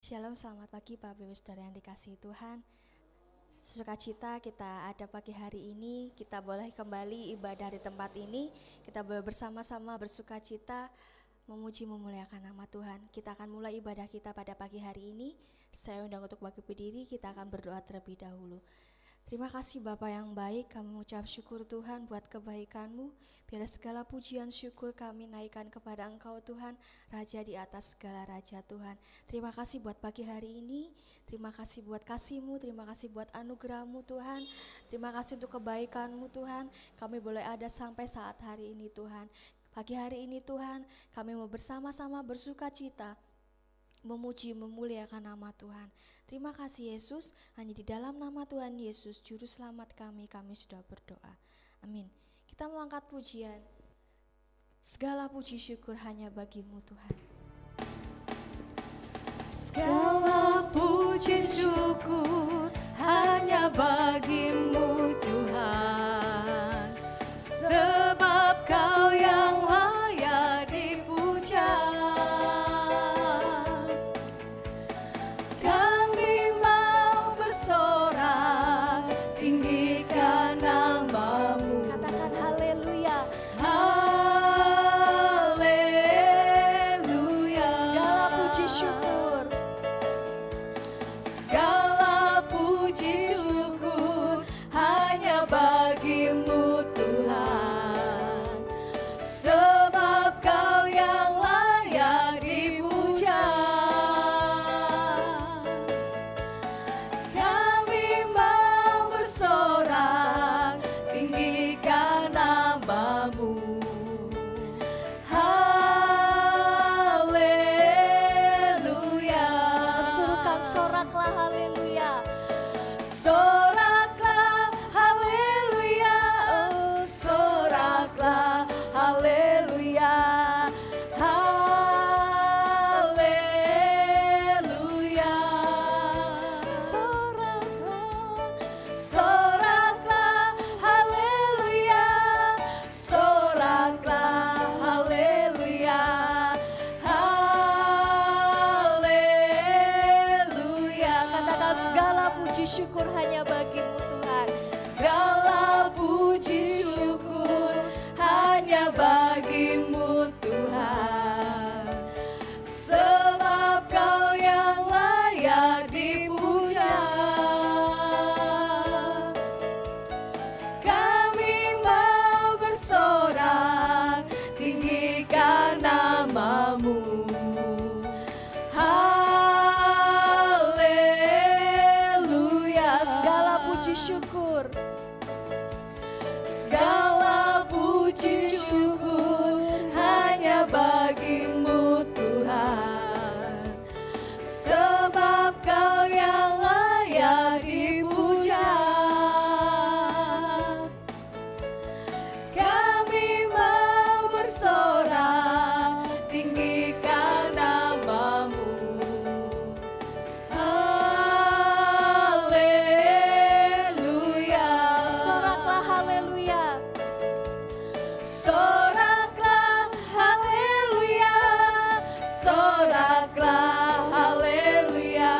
Shalom, selamat pagi Bapak Ibu Saudara yang dikasihi Tuhan. Sukacita kita ada pagi hari ini, kita boleh kembali ibadah di tempat ini. Kita boleh bersama-sama bersukacita, memuji memuliakan nama Tuhan. Kita akan mulai ibadah kita pada pagi hari ini. Saya undang untuk bagi berdiri, kita akan berdoa terlebih dahulu. Terima kasih Bapa yang baik, kami mengucap syukur Tuhan buat kebaikan-Mu. Biar segala pujian syukur kami naikkan kepada Engkau Tuhan, Raja di atas segala Raja Tuhan. Terima kasih buat pagi hari ini, terima kasih buat kasih-Mu, terima kasih buat anugerah-Mu Tuhan. Terima kasih untuk kebaikan-Mu Tuhan, kami boleh ada sampai saat hari ini Tuhan. Pagi hari ini Tuhan, kami mau bersama-sama bersukacita, memuji memuliakan nama Tuhan. Terima kasih Yesus, hanya di dalam nama Tuhan Yesus Juru Selamat kami sudah berdoa. Amin. Kita mau angkat pujian. Segala puji syukur hanya bagi-Mu Tuhan. Segala puji syukur hanya bagi-Mu Tuhan, sebab Kau yang layak dipuja. Kami mau bersorak, tinggikan nama-Mu. Katakan haleluya. Haleluya. Segala puji syukur. Segala puji syukur hanya bagi-Mu Tuhan, sebab Kau yang layak dipuja. Kami mau bersorak, tinggikan nama-Mu. Haleluya. Serukan soraklah haleluya. Soraklah haleluya, oh soraklah haleluya. Haleluya. Soraklah haleluya, soraklah haleluya. Haleluya. Katakan segala puji syukur hanya bagi-Mu Tuhan. Segala puji syukur hanya bagi-Mu Tuhan, sebab Kau yang layak dipuja. Kami mau bersorak, tinggikan nama-Mu. Haleluya. Segala puji syukur. Segala puji syukur hanya bagi-Mu Tuhan, sebab Kau yang layak dipuja. Kami mau bersorak, tinggikan nama-Mu. Haleluya. Soraklah haleluya. Soraklah haleluya, soraklah haleluya.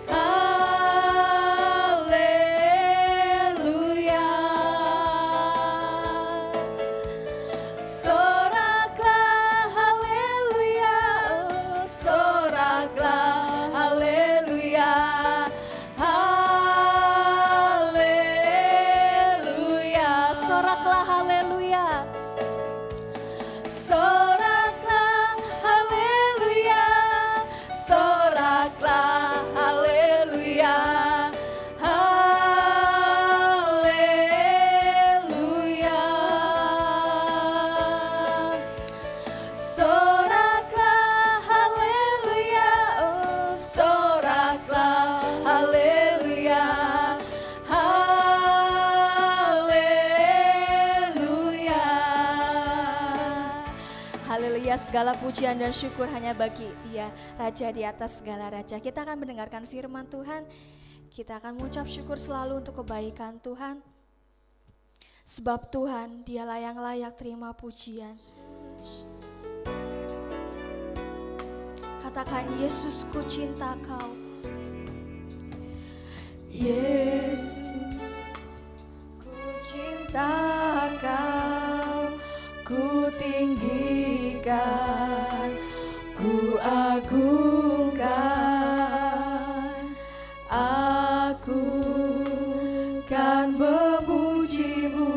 Haleluya. Soraklah haleluya, oh soraklah haleluya. Haleluya. Soraklah haleluya. Soraklah haleluya, soraklah haleluya. Haleluya. Soraklah haleluya, oh soraklah haleluya. Haleluya. Haleluya, segala pujian dan syukur hanya bagi Dia, Raja di atas segala raja. Kita akan mendengarkan firman Tuhan. Kita akan mengucap syukur selalu untuk kebaikan Tuhan. Sebab Tuhan, Dialah yang layak terima pujian. Katakan, Yesus, ku cinta Kau. Yesus, ku cinta Kau, ku tinggikan, ku agungkan, aku kan memuji-Mu,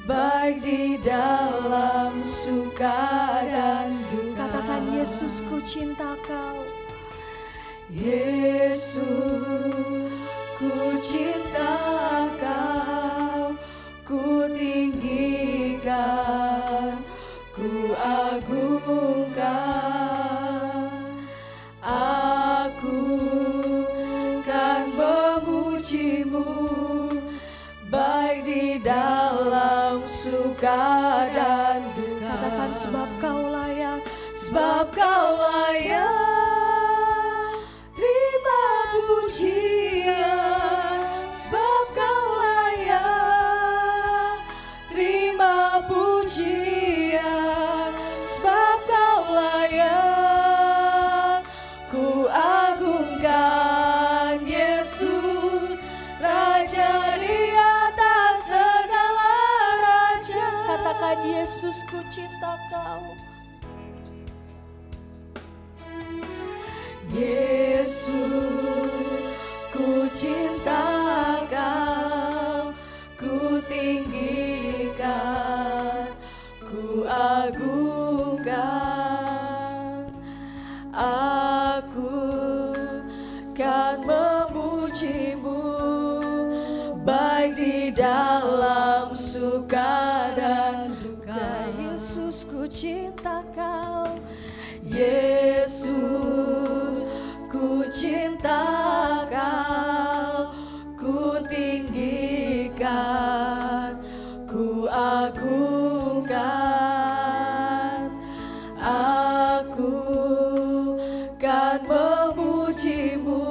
baik di dalam suka dan duka. Katakan, Yesus, ku cinta Kau. Yesus, ku cinta Kau, ku tinggikan, ku agungkan, aku kan memuji-Mu, baik di dalam suka dan duka. Katakan, sebab Kau layak, sebab Kau layak terima pujian, sebab Kau layak terima pujian, sebab Kau layak ku agungkan. Yesus, Raja di atas segala raja. katakan, Yesus, ku cinta Kau. Yesus, ku cinta Kau, ku tinggikan, ku agungkan, aku kan memuji-Mu, baik di dalam suka dan duka. Yesus, ku cinta Kau. Yesus, ku cinta Kau, ku tinggikan, ku agungkan, aku kan memuji-Mu,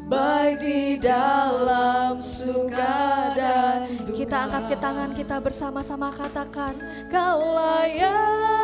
baik di dalam suka dan duka. Kita angkat ke tangan kita bersama-sama, katakan, Kau layak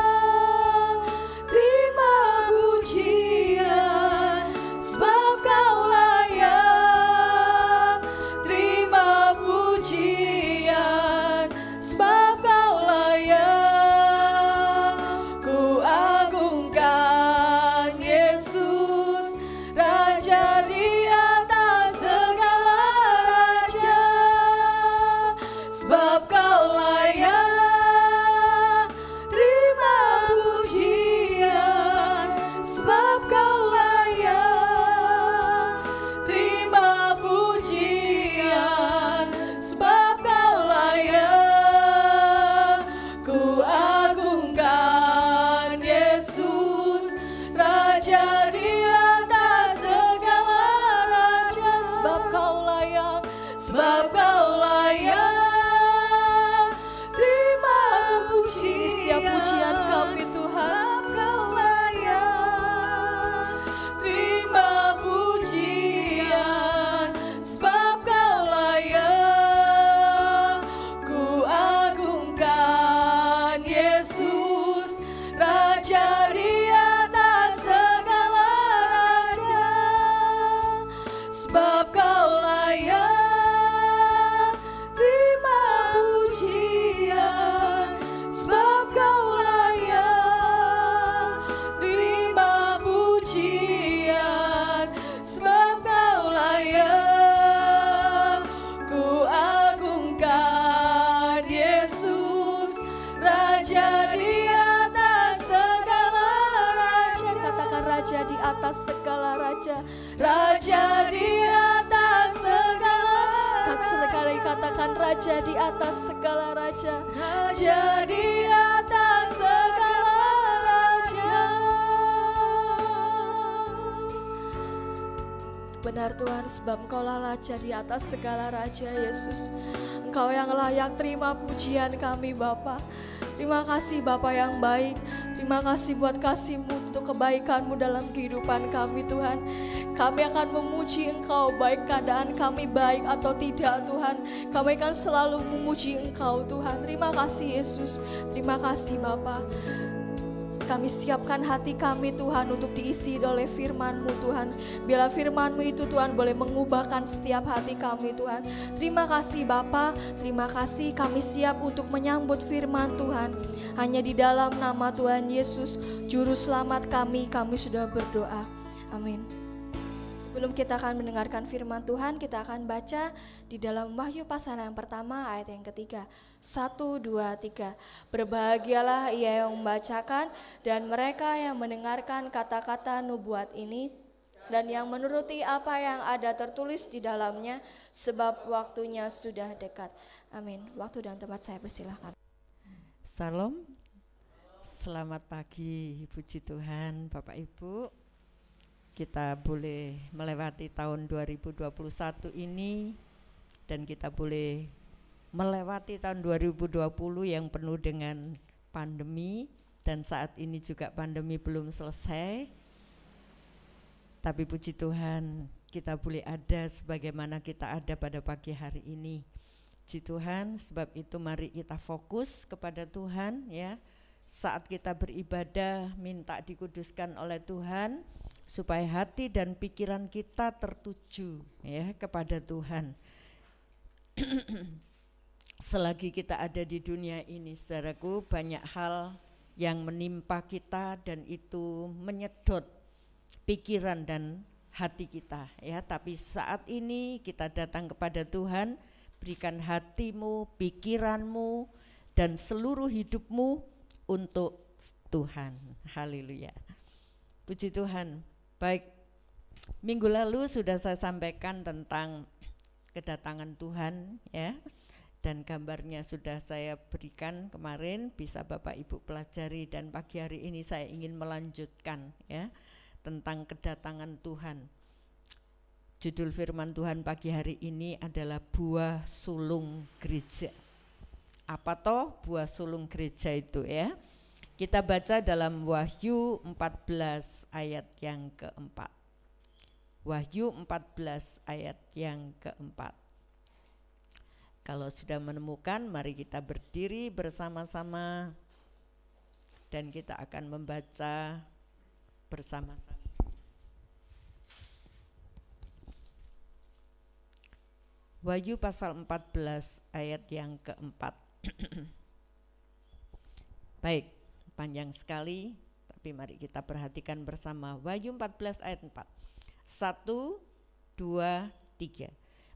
terima pujian, sebab Kau layak terima pujian, sebab Kau layak ku agungkan. Yesus, Raja di atas segala raja, sebab Kau layak terima pujian, sebab Kau layak terima pujian, sebab Kau layak ku agungkan. Yesus, Raja di atas segala raja, sebab Kau layak, sebab Kau layak terima pujian. setiap pujian kami Tuhan. Sebab Kau layak terima pujian, sebab Kau layak ku agungkan. Yesus, Raja di atas segala raja, sebab Kau layak terima pujian, sebab Kau layak terima pujian, sebab Kau layak ku agungkan. Yesus, Raja di atas segala raja. Katakan, Raja di atas segala raja. Raja di atas segala Sekali katakan, Raja di atas segala raja. Raja di atas segala raja. Benar Tuhan, sebab Engkaulah Raja di atas segala raja. Yesus, Engkau yang layak terima pujian kami Bapa. Terima kasih Bapa yang baik. Terima kasih buat kasih-Mu untuk kebaikan-Mu dalam kehidupan kami Tuhan. Kami akan memuji Engkau baik keadaan kami baik atau tidak Tuhan. Kami akan selalu memuji Engkau Tuhan. Terima kasih Yesus. Terima kasih Bapa. kami siapkan hati kami Tuhan untuk diisi oleh firman-Mu Tuhan. Biarlah firman-Mu itu Tuhan boleh mengubahkan setiap hati kami Tuhan. Terima kasih Bapa, terima kasih kami siap untuk menyambut firman Tuhan. Hanya di dalam nama Tuhan Yesus, Juru Selamat kami sudah berdoa. Amin. Sebelum kita akan mendengarkan firman Tuhan, kita akan baca di dalam Wahyu pasal yang pertama ayat yang ketiga. 1, 2, 3. Berbahagialah ia yang membacakan dan mereka yang mendengarkan kata-kata nubuat ini dan yang menuruti apa yang ada tertulis di dalamnya, sebab waktunya sudah dekat. Amin. Waktu dan tempat saya persilahkan. Salam, selamat pagi, puji Tuhan Bapak Ibu. Kita boleh melewati tahun 2021 ini dan kita boleh melewati tahun 2020 yang penuh dengan pandemi, dan saat ini juga pandemi belum selesai. Tapi puji Tuhan kita boleh ada sebagaimana kita ada pada pagi hari ini. Puji Tuhan, sebab itu mari kita fokus kepada Tuhan ya. Saat kita beribadah minta dikuduskan oleh Tuhan supaya hati dan pikiran kita tertuju ya kepada Tuhan. Selagi kita ada di dunia ini, saudaraku, banyak hal yang menimpa kita dan itu menyedot pikiran dan hati kita ya. Tapi saat ini kita datang kepada Tuhan, berikan hatimu, pikiranmu dan seluruh hidupmu untuk Tuhan. Haleluya. Puji Tuhan. Baik, minggu lalu sudah saya sampaikan tentang kedatangan Tuhan ya, dan gambarnya sudah saya berikan kemarin, bisa Bapak Ibu pelajari, dan pagi hari ini saya ingin melanjutkan ya tentang kedatangan Tuhan. Judul firman Tuhan pagi hari ini adalah buah sulung gereja. Apa toh buah sulung gereja itu ya? Kita baca dalam Wahyu 14 ayat yang keempat. Wahyu 14 ayat yang keempat. Kalau sudah menemukan, mari kita berdiri bersama-sama dan kita akan membaca bersama-sama. Wahyu pasal 14 ayat yang keempat. Baik, panjang sekali, tapi mari kita perhatikan bersama. Wahyu 14 ayat 4. 1, 2, 3.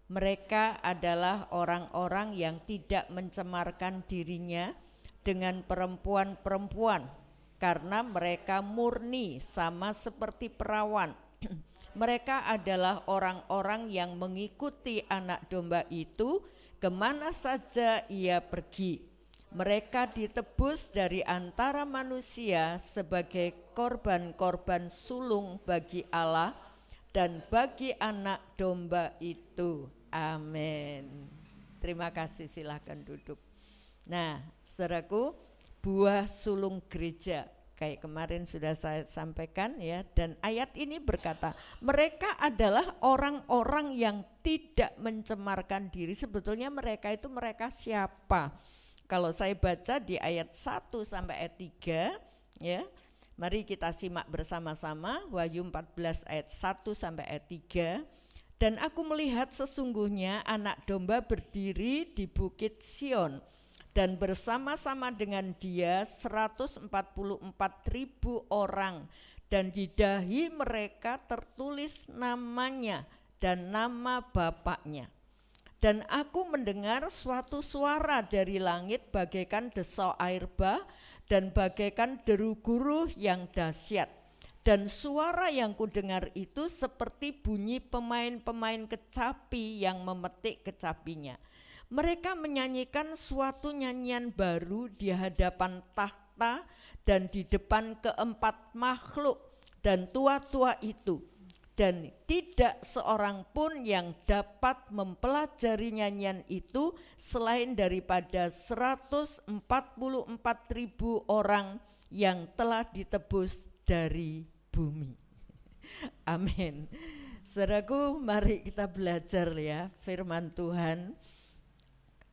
Mereka adalah orang-orang yang tidak mencemarkan dirinya dengan perempuan-perempuan, karena mereka murni sama seperti perawan. Mereka adalah orang-orang yang mengikuti anak domba itu kemana saja ia pergi. Mereka ditebus dari antara manusia sebagai korban-korban sulung bagi Allah dan bagi anak domba itu. Amin. Terima kasih, silakan duduk. Nah, saudaraku, buah sulung gereja kayak kemarin sudah saya sampaikan ya, dan ayat ini berkata mereka adalah orang-orang yang tidak mencemarkan diri. Sebetulnya mereka itu mereka siapa? Kalau saya baca di ayat 1 sampai ayat 3 ya, mari kita simak bersama-sama Wahyu 14 ayat 1 sampai ayat 3. Dan aku melihat sesungguhnya anak domba berdiri di bukit Sion, dan bersama-sama dengan dia 144.000 orang, dan di dahi mereka tertulis namanya dan nama bapaknya. Dan aku mendengar suatu suara dari langit bagaikan desau air bah dan bagaikan deru guruh yang dahsyat. Dan suara yang kudengar itu seperti bunyi pemain-pemain kecapi yang memetik kecapinya. Mereka menyanyikan suatu nyanyian baru di hadapan takhta dan di depan keempat makhluk dan tua-tua itu. Dan tidak seorang pun yang dapat mempelajari nyanyian itu selain daripada 144.000 orang yang telah ditebus dari bumi. Amin. Saudaraku, mari kita belajar ya firman Tuhan.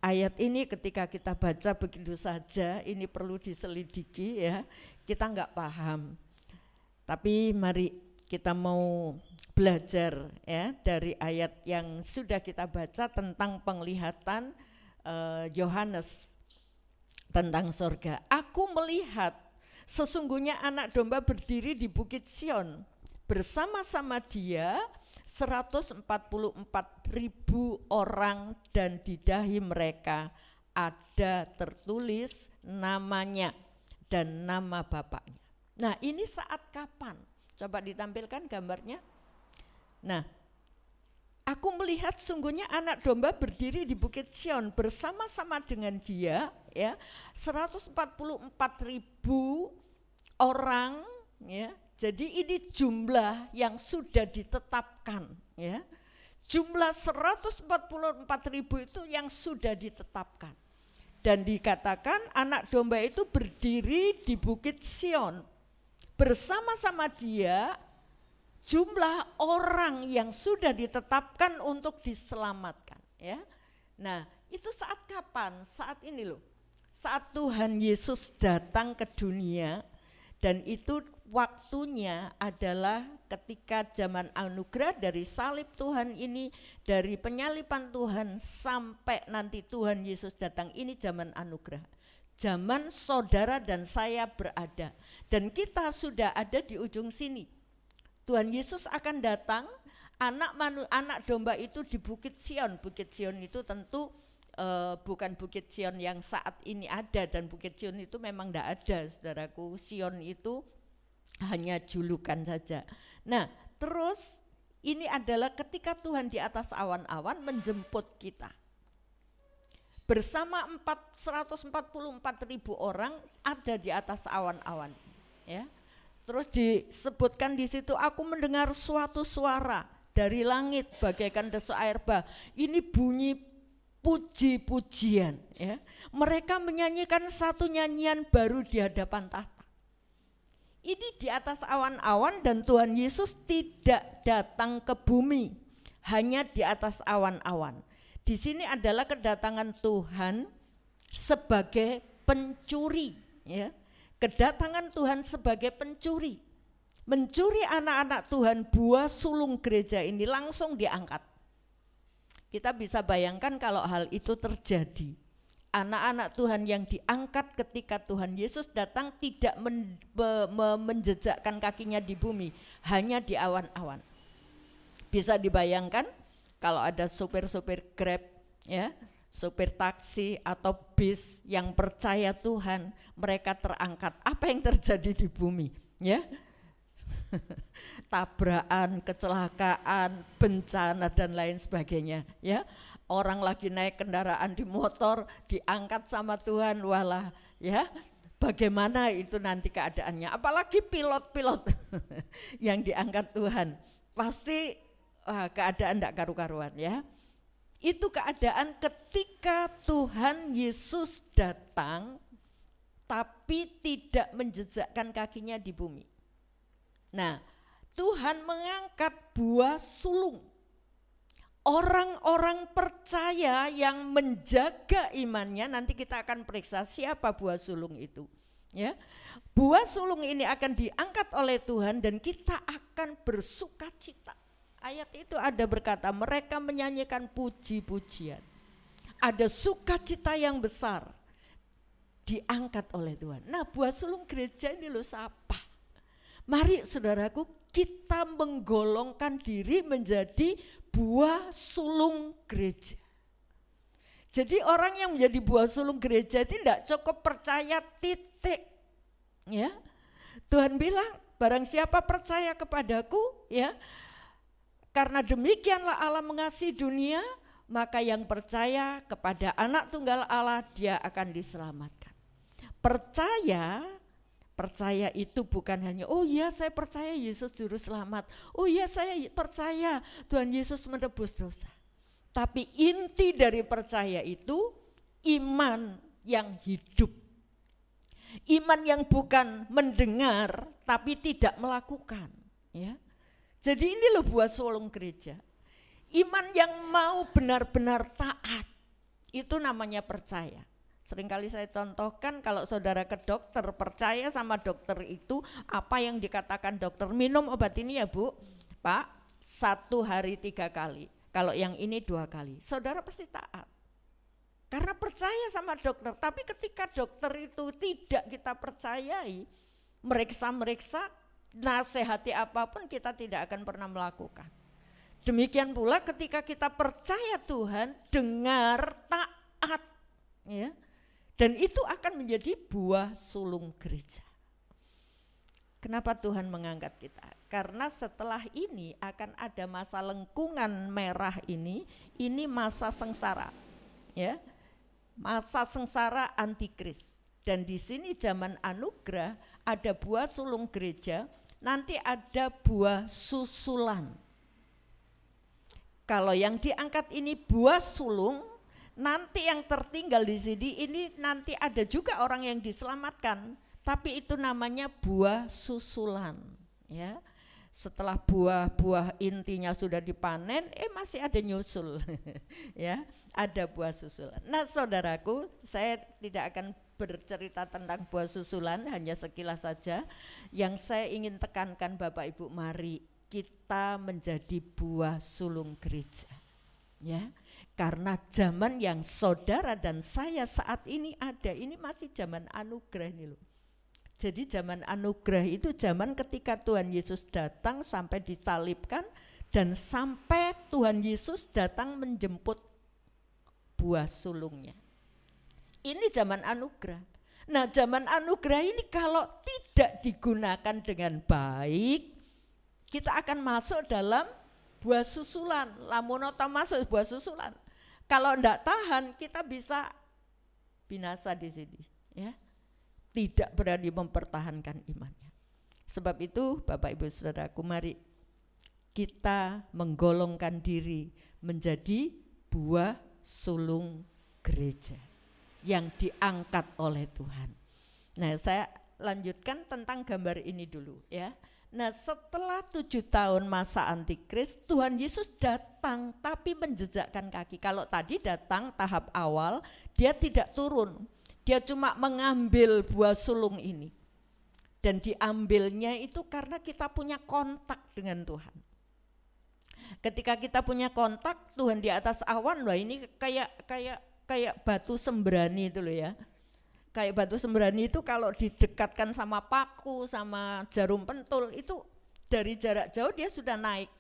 Ayat ini ketika kita baca begitu saja, ini perlu diselidiki ya. kita nggak paham. Tapi mari kita mau belajar ya dari ayat yang sudah kita baca tentang penglihatan Yohanes tentang surga. Aku melihat sesungguhnya anak domba berdiri di Bukit Sion, bersama-sama dia 144.000 orang, dan di dahi mereka ada tertulis namanya dan nama Bapaknya. Nah, ini saat kapan? Coba ditampilkan gambarnya. Nah, aku melihat sungguhnya anak domba berdiri di Bukit Sion, bersama-sama dengan dia ya 144.000 orang ya. Jadi ini jumlah yang sudah ditetapkan ya. Jumlah 144.000 itu yang sudah ditetapkan. Dan dikatakan anak domba itu berdiri di Bukit Sion. Bersama-sama dia jumlah orang yang sudah ditetapkan untuk diselamatkan ya. Nah, itu saat kapan? Saat ini loh. Saat Tuhan Yesus datang ke dunia, dan itu waktunya adalah ketika zaman anugerah, dari salib Tuhan ini, dari penyaliban Tuhan sampai nanti Tuhan Yesus datang, ini zaman anugerah. Zaman saudara dan saya berada, dan kita sudah ada di ujung sini. Tuhan Yesus akan datang, anak domba itu di Bukit Sion. Bukit Sion itu tentu bukan Bukit Sion yang saat ini ada, dan Bukit Sion itu memang tidak ada, saudaraku. Sion itu hanya julukan saja. Nah, terus ini adalah ketika Tuhan di atas awan-awan menjemput kita. Bersama 144.000 orang ada di atas awan-awan ya. Terus disebutkan di situ, aku mendengar suatu suara dari langit bagaikan desu air bah. Ini bunyi puji-pujian ya. Mereka menyanyikan satu nyanyian baru di hadapan tahta. Ini di atas awan-awan, dan Tuhan Yesus tidak datang ke bumi, hanya di atas awan-awan. Di sini adalah kedatangan Tuhan sebagai pencuri ya. Kedatangan Tuhan sebagai pencuri. Mencuri anak-anak Tuhan, buah sulung gereja ini langsung diangkat. Kita bisa bayangkan kalau hal itu terjadi. Anak-anak Tuhan yang diangkat ketika Tuhan Yesus datang tidak menjejakkan kakinya di bumi, hanya di awan-awan. Bisa dibayangkan kalau ada supir-supir Grab ya, supir taksi atau bis yang percaya Tuhan, mereka terangkat, apa yang terjadi di bumi ya? Tabrakan, kecelakaan, bencana dan lain sebagainya ya. Orang lagi naik kendaraan di motor diangkat sama Tuhan, walah ya. Bagaimana itu nanti keadaannya? Apalagi pilot-pilot yang diangkat Tuhan, pasti keadaan tidak karu-karuan ya. Itu keadaan ketika Tuhan Yesus datang tapi tidak menjejakkan kakinya di bumi. Nah, Tuhan mengangkat buah sulung. Orang-orang percaya yang menjaga imannya, nanti kita akan periksa siapa buah sulung itu. Ya, buah sulung ini akan diangkat oleh Tuhan dan kita akan bersukacita. Ayat itu ada berkata, mereka menyanyikan puji-pujian. Ada sukacita yang besar diangkat oleh Tuhan. Nah, buah sulung gereja ini loh siapa? Mari saudaraku, kita menggolongkan diri menjadi buah sulung gereja. Jadi orang yang menjadi buah sulung gereja itu tidak cukup percaya titik. Ya, Tuhan bilang, barang siapa percaya kepadaku, ya, karena demikianlah Allah mengasihi dunia, maka yang percaya kepada Anak Tunggal Allah dia akan diselamatkan. Percaya itu bukan hanya, oh iya saya percaya Yesus juru selamat, oh iya saya percaya Tuhan Yesus menebus dosa. Tapi inti dari percaya itu iman yang hidup. Iman yang bukan mendengar tapi tidak melakukan, ya. Jadi ini loh buah sulung gereja. Iman yang mau benar-benar taat, itu namanya percaya. Seringkali saya contohkan, kalau saudara ke dokter, percaya sama dokter itu, apa yang dikatakan dokter, minum obat ini ya Bu, Pak, 1 hari 3 kali, kalau yang ini 2 kali, saudara pasti taat. Karena percaya sama dokter. Tapi ketika dokter itu tidak kita percayai, meriksa-meriksa, nasihati apapun, kita tidak akan pernah melakukan. Demikian pula ketika kita percaya Tuhan, dengar, taat, ya. Dan itu akan menjadi buah sulung gereja. Kenapa Tuhan mengangkat kita? Karena setelah ini akan ada masa lengkungan merah ini masa sengsara, ya, masa sengsara antikris. Dan di sini zaman anugerah ada buah sulung gereja, nanti ada buah susulan. Kalau yang diangkat ini buah sulung, nanti yang tertinggal di sini ini nanti ada juga orang yang diselamatkan, tapi itu namanya buah susulan, ya. Setelah buah-buah intinya sudah dipanen, masih ada nyusul, ya, ada buah susulan. Nah, saudaraku, saya tidak akan bercerita tentang buah susulan, hanya sekilas saja. Yang saya ingin tekankan Bapak Ibu, mari kita menjadi buah sulung gereja, ya. Karena zaman yang saudara dan saya saat ini ada, ini masih zaman anugerah ini loh. Jadi zaman anugerah itu zaman ketika Tuhan Yesus datang sampai disalibkan dan sampai Tuhan Yesus datang menjemput buah sulungnya. Ini zaman anugerah. Nah, zaman anugerah ini kalau tidak digunakan dengan baik, kita akan masuk dalam buah susulan. Lamunota masuk buah susulan. Kalau enggak tahan, kita bisa binasa di sini, ya. Tidak berani mempertahankan imannya. Sebab itu Bapak Ibu Saudaraku, mari kita menggolongkan diri menjadi buah sulung gereja yang diangkat oleh Tuhan. Nah, saya lanjutkan tentang gambar ini dulu, ya. Nah, setelah 7 tahun masa antikris, Tuhan Yesus datang tapi menjejakkan kaki. Kalau tadi datang tahap awal, dia tidak turun, dia cuma mengambil buah sulung ini. Dan diambilnya itu karena kita punya kontak dengan Tuhan. Ketika kita punya kontak, Tuhan di atas awan, loh ini kayak batu sembrani itu loh ya. Kayak batu sembrani itu kalau didekatkan sama paku, sama jarum pentul, itu dari jarak jauh dia sudah naik,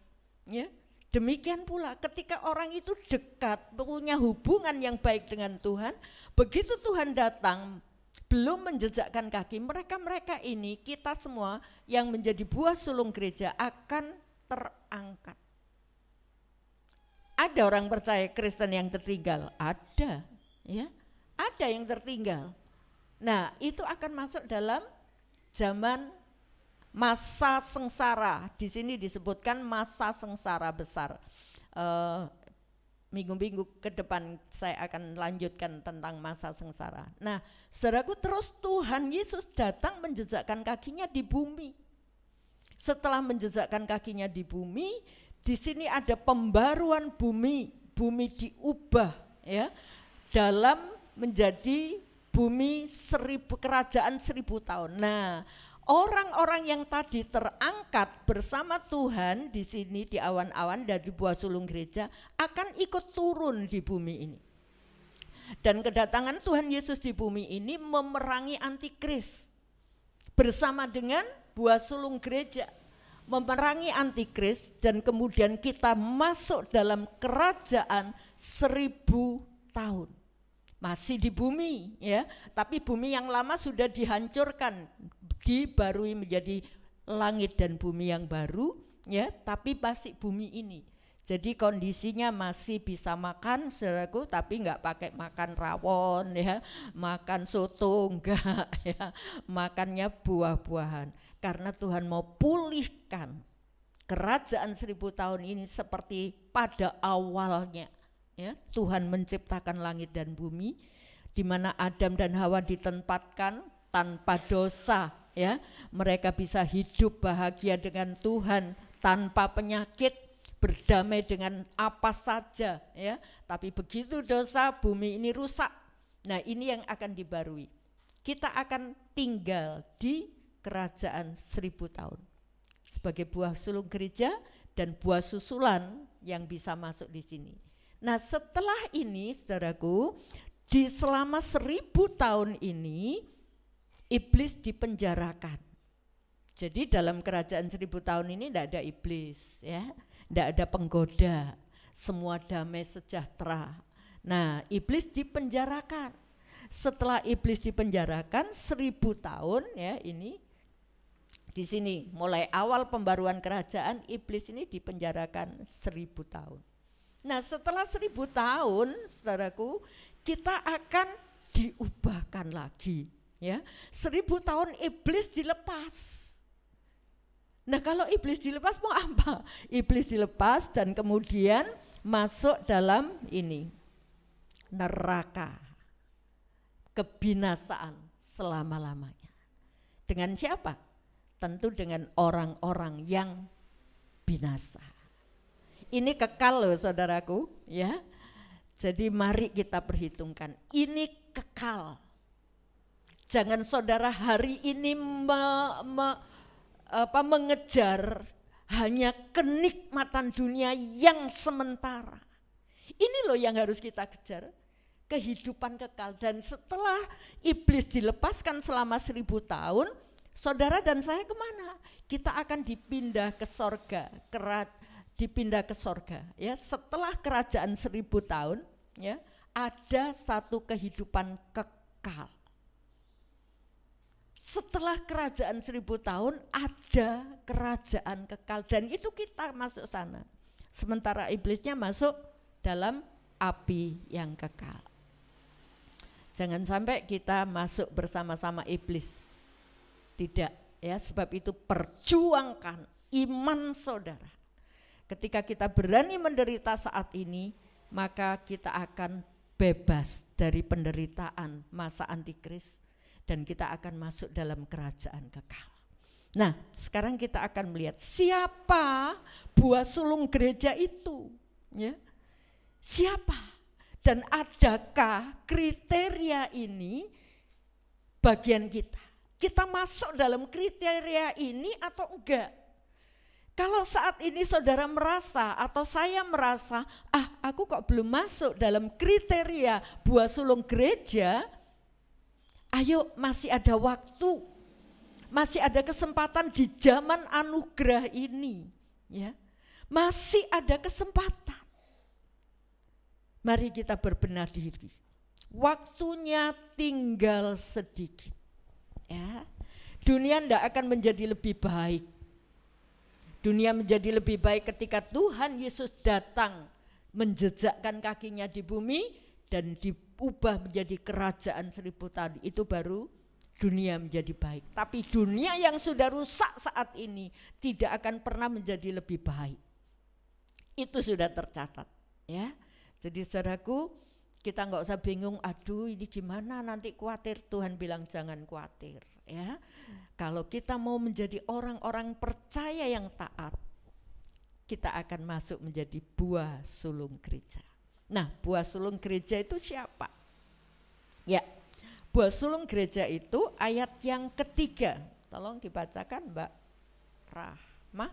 ya. Demikian pula ketika orang itu dekat, punya hubungan yang baik dengan Tuhan, begitu Tuhan datang, belum menjejakkan kaki, mereka ini, kita semua yang menjadi buah sulung gereja akan terangkat. Ada orang percaya Kristen yang tertinggal? Ada, ya. Ada yang tertinggal. Nah, itu akan masuk dalam zaman masa sengsara. Di sini disebutkan masa sengsara besar. Minggu-minggu ke depan saya akan lanjutkan tentang masa sengsara. Nah, saudaraku, terus Tuhan Yesus datang menjejakkan kakinya di bumi. Setelah menjejakkan kakinya di bumi, di sini ada pembaruan bumi. Bumi diubah, ya, dalam menjadi bumi kerajaan 1000 tahun. Nah, orang-orang yang tadi terangkat bersama Tuhan di sini di awan-awan dari buah sulung gereja akan ikut turun di bumi ini. Dan kedatangan Tuhan Yesus di bumi ini memerangi antikris bersama dengan buah sulung gereja, memerangi antikris, dan kemudian kita masuk dalam kerajaan 1000 tahun. Masih di bumi, ya, tapi bumi yang lama sudah dihancurkan, dibarui menjadi langit dan bumi yang baru, ya, tapi masih bumi ini. Jadi kondisinya masih bisa makan, saudaraku, tapi enggak pakai makan rawon, ya, makan soto enggak, ya, makannya buah-buahan. Karena Tuhan mau pulihkan kerajaan 1000 tahun ini seperti pada awalnya. Ya, Tuhan menciptakan langit dan bumi di mana Adam dan Hawa ditempatkan tanpa dosa, ya. Mereka bisa hidup bahagia dengan Tuhan tanpa penyakit, berdamai dengan apa saja, ya. Tapi begitu dosa, bumi ini rusak. Nah, ini yang akan dibarui. Kita akan tinggal di kerajaan 1000 tahun. Sebagai buah sulung gereja dan buah susulan yang bisa masuk di sini. Nah, setelah ini saudaraku, di selama 1000 tahun ini iblis dipenjarakan. Jadi dalam kerajaan 1000 tahun ini tidak ada iblis, ya, tidak ada penggoda, semua damai sejahtera. Nah, iblis dipenjarakan. Setelah iblis dipenjarakan 1000 tahun, ya, ini di sini mulai awal pembaruan kerajaan, iblis ini dipenjarakan 1000 tahun. Nah, setelah 1000 tahun, saudaraku, kita akan diubahkan lagi, ya. 1000 tahun iblis dilepas. Nah, kalau iblis dilepas mau apa? Iblis dilepas dan kemudian masuk dalam ini, neraka, kebinasaan selama-lamanya. Dengan siapa? Tentu dengan orang-orang yang binasa. Ini kekal loh saudaraku, ya. Jadi mari kita perhitungkan, ini kekal. Jangan saudara hari ini mengejar hanya kenikmatan dunia yang sementara. Ini loh yang harus kita kejar, kehidupan kekal. Dan setelah iblis dilepaskan selama 1000 tahun, saudara dan saya kemana? Kita akan dipindah ke sorga, dipindah ke sorga, ya. Setelah kerajaan 1000 tahun, ya, ada satu kehidupan kekal. Setelah kerajaan 1000 tahun ada kerajaan kekal, dan itu kita masuk sana. Sementara iblisnya masuk dalam api yang kekal. Jangan sampai kita masuk bersama-sama iblis. Tidak, ya, sebab itu perjuangkan iman saudara. Ketika kita berani menderita saat ini, maka kita akan bebas dari penderitaan masa antikris dan kita akan masuk dalam kerajaan kekal. Nah, sekarang kita akan melihat siapa buah sulung gereja itu, ya. Siapa dan adakah kriteria ini bagian kita? Kita masuk dalam kriteria ini atau enggak? Kalau saat ini saudara merasa atau saya merasa, aku kok belum masuk dalam kriteria buah sulung gereja, ayo masih ada waktu, masih ada kesempatan di zaman anugerah ini, ya. Masih ada kesempatan. Mari kita berbenah diri. Waktunya tinggal sedikit. Ya, dunia tidak akan menjadi lebih baik. Dunia menjadi lebih baik ketika Tuhan Yesus datang menjejakkan kakinya di bumi dan diubah menjadi kerajaan 1000 tahun. Itu baru dunia menjadi baik. Tapi dunia yang sudah rusak saat ini tidak akan pernah menjadi lebih baik. Itu sudah tercatat, ya. Jadi saudaraku, kita nggak usah bingung, aduh ini gimana nanti khawatir. Tuhan bilang jangan khawatir, ya. Kalau kita mau menjadi orang-orang percaya yang taat, kita akan masuk menjadi buah sulung gereja. Nah, buah sulung gereja itu siapa? Ya, buah sulung gereja itu ayat yang ketiga. Tolong dibacakan Mbak Rahma.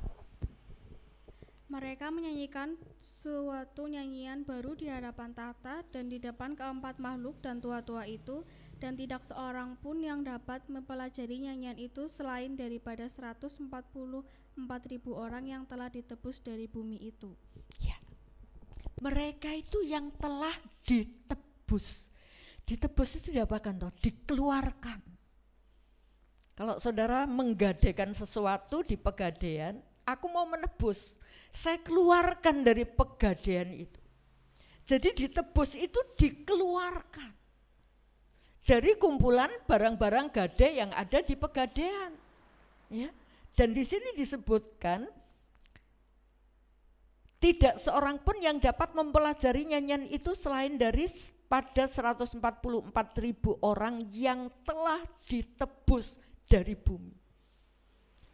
Mereka menyanyikan suatu nyanyian baru di hadapan tahta dan di depan keempat makhluk dan tua-tua itu, dan tidak seorang pun yang dapat mempelajari nyanyian itu selain daripada 144.000 orang yang telah ditebus dari bumi itu. Ya, mereka itu yang telah ditebus. Ditebus itu diapakan toh? Dikeluarkan. Kalau saudara menggadaikan sesuatu di pegadaian, aku mau menebus, saya keluarkan dari pegadaian itu. Jadi ditebus itu dikeluarkan dari kumpulan barang-barang gadai yang ada di pegadaian, ya. Dan di sini disebutkan tidak seorang pun yang dapat mempelajari nyanyian itu selain dari pada 144.000 orang yang telah ditebus dari bumi.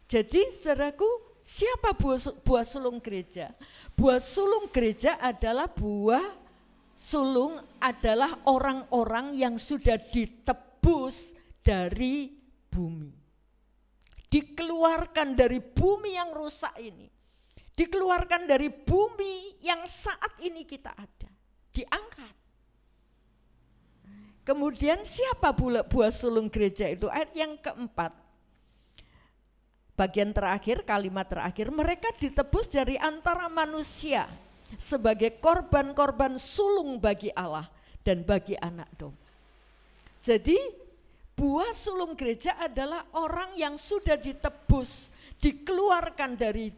Jadi saudaraku, siapa buah sulung gereja? Buah sulung gereja adalah buah sulung adalah orang-orang yang sudah ditebus dari bumi. Dikeluarkan dari bumi yang rusak ini. Dikeluarkan dari bumi yang saat ini kita ada. Diangkat. Kemudian siapa buah sulung gereja itu? Ayat yang keempat. Bagian terakhir, kalimat terakhir, mereka ditebus dari antara manusia sebagai korban-korban sulung bagi Allah dan bagi anak domba. Jadi buah sulung gereja adalah orang yang sudah ditebus, dikeluarkan dari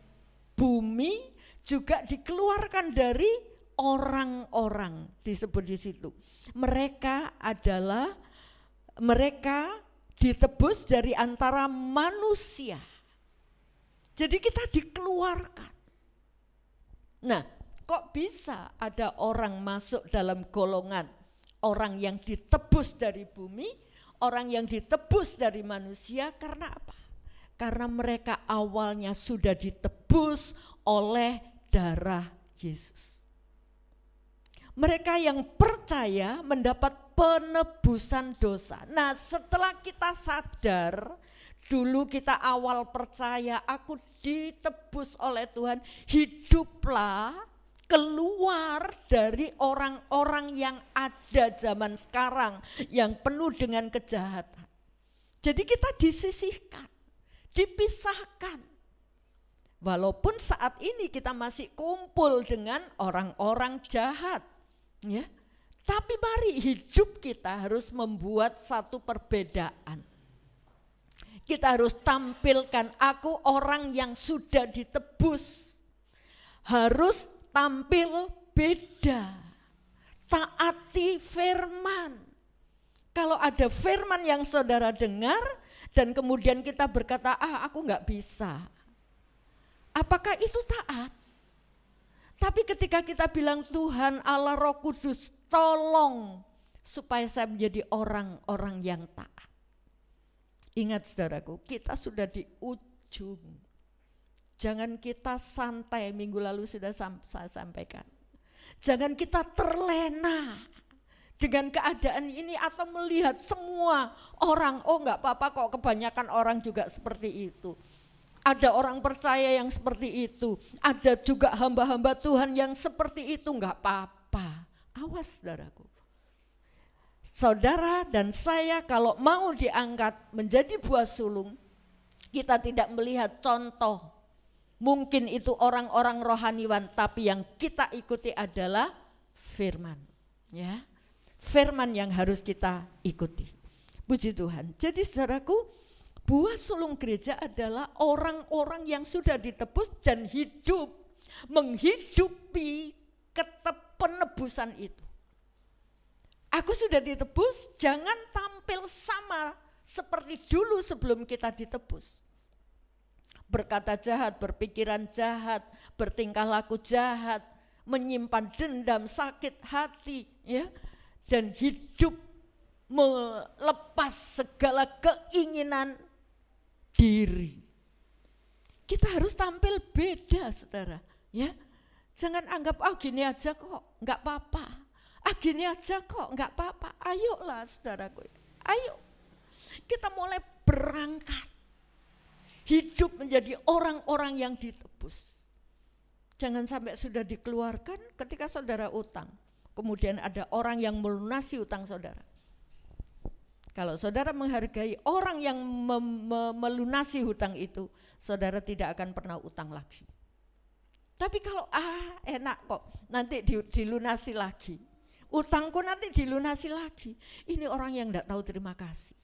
bumi, juga dikeluarkan dari orang-orang, disebut di situ. Mereka ditebus dari antara manusia. Jadi kita dikeluarkan. Nah, kok bisa ada orang masuk dalam golongan orang yang ditebus dari bumi, orang yang ditebus dari manusia? Karena apa? Karena mereka awalnya sudah ditebus oleh darah Yesus. Mereka yang percaya mendapat penebusan dosa. Nah, setelah kita sadar, dulu kita awal percaya, aku ditebus oleh Tuhan, hiduplah keluar dari orang-orang yang ada zaman sekarang yang penuh dengan kejahatan. Jadi kita disisihkan, dipisahkan. Walaupun saat ini kita masih kumpul dengan orang-orang jahat, ya. Tapi mari hidup kita harus membuat satu perbedaan. Kita harus tampilkan aku orang yang sudah ditebus. Harus tampil beda. Taati firman. Kalau ada firman yang saudara dengar dan kemudian kita berkata, aku enggak bisa. Apakah itu taat? Tapi ketika kita bilang Tuhan Allah Roh Kudus tolong supaya saya menjadi orang-orang yang taat. Ingat saudaraku, kita sudah di ujung. Jangan kita santai, minggu lalu sudah saya sampaikan. Jangan kita terlena dengan keadaan ini atau melihat semua orang, enggak apa-apa kok, kebanyakan orang juga seperti itu. Ada orang percaya yang seperti itu, ada juga hamba-hamba Tuhan yang seperti itu, enggak apa-apa. Awas saudaraku. Saudara dan saya kalau mau diangkat menjadi buah sulung, kita tidak melihat contoh. Mungkin itu orang-orang rohaniwan, tapi yang kita ikuti adalah firman. Ya, firman yang harus kita ikuti. Puji Tuhan. Jadi saudaraku, buah sulung gereja adalah orang-orang yang sudah ditebus dan hidup, menghidupi penebusan itu. Aku sudah ditebus, jangan tampil sama seperti dulu sebelum kita ditebus. Berkata jahat, berpikiran jahat, bertingkah laku jahat, menyimpan dendam, sakit hati, ya, dan hidup melepas segala keinginan diri. Kita harus tampil beda, saudara, ya. Jangan anggap gini aja kok, enggak apa-apa. Gini aja kok, enggak apa-apa. Ayolah saudaraku, ayo. Kita mulai berangkat. Hidup menjadi orang-orang yang ditebus. Jangan sampai sudah dikeluarkan ketika saudara utang. Kemudian ada orang yang melunasi utang saudara. Kalau saudara menghargai orang yang melunasi hutang itu, saudara tidak akan pernah utang lagi. Tapi kalau enak kok, nanti dilunasi lagi. Utangku nanti dilunasi lagi. Ini orang yang tidak tahu terima kasih.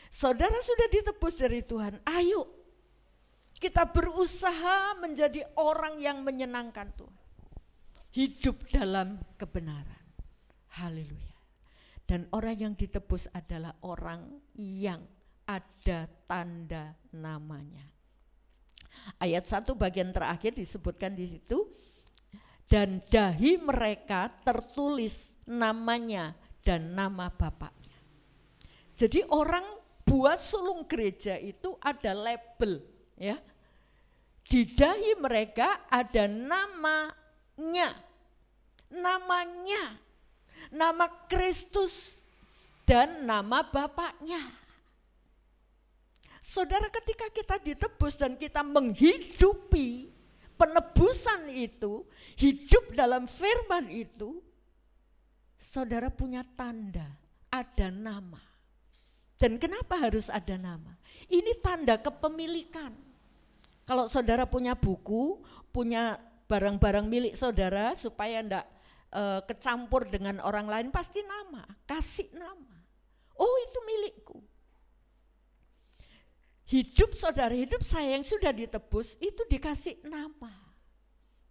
Saudara sudah ditebus dari Tuhan, ayo kita berusaha menjadi orang yang menyenangkan Tuhan. Hidup dalam kebenaran. Haleluya. Dan orang yang ditebus adalah orang yang ada tanda namanya. Ayat 1 bagian terakhir disebutkan di situ. Dan dahi mereka tertulis namanya dan nama bapaknya. Jadi orang buah sulung gereja itu ada label, ya. Di dahi mereka ada namanya namanya, nama Kristus dan nama Bapaknya. Saudara, ketika kita ditebus dan kita menghidupi penebusan itu, hidup dalam firman itu, saudara punya tanda, ada nama. Dan kenapa harus ada nama? Ini tanda kepemilikan. Kalau saudara punya buku, punya barang-barang milik saudara, supaya enggak kecampur dengan orang lain, pasti nama, kasih nama. Oh, itu milikku. Hidup saudara, hidup saya yang sudah ditebus itu dikasih nama.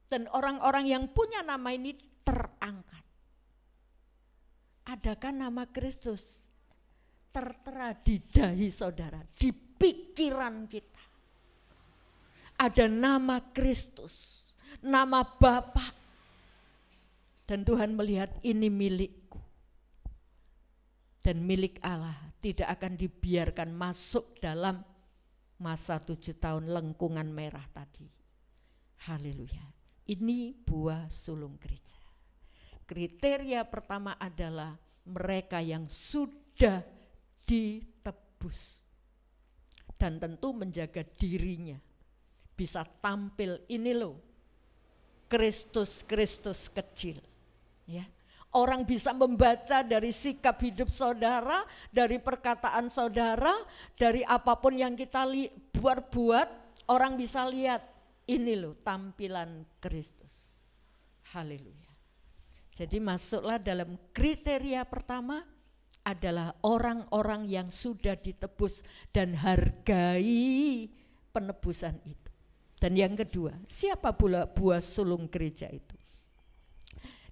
Dan orang-orang yang punya nama ini terangkat. Adakah nama Kristus tertera di dahi saudara, di pikiran kita? Ada nama Kristus, nama Bapa. Dan Tuhan melihat ini milikku. Dan milik Allah tidak akan dibiarkan masuk dalam masa 7 tahun lengkungan merah tadi. Haleluya. Ini buah sulung gereja. Kriteria pertama adalah mereka yang sudah ditebus. Dan tentu menjaga dirinya. Bisa tampil, ini loh, Kristus kecil. Ya. Orang bisa membaca dari sikap hidup saudara, dari perkataan saudara, dari apapun yang kita buat, orang bisa lihat ini loh tampilan Kristus. Haleluya. Jadi masuklah dalam kriteria pertama adalah orang-orang yang sudah ditebus dan hargai penebusan itu. Dan yang kedua, siapa pula buah sulung gereja itu?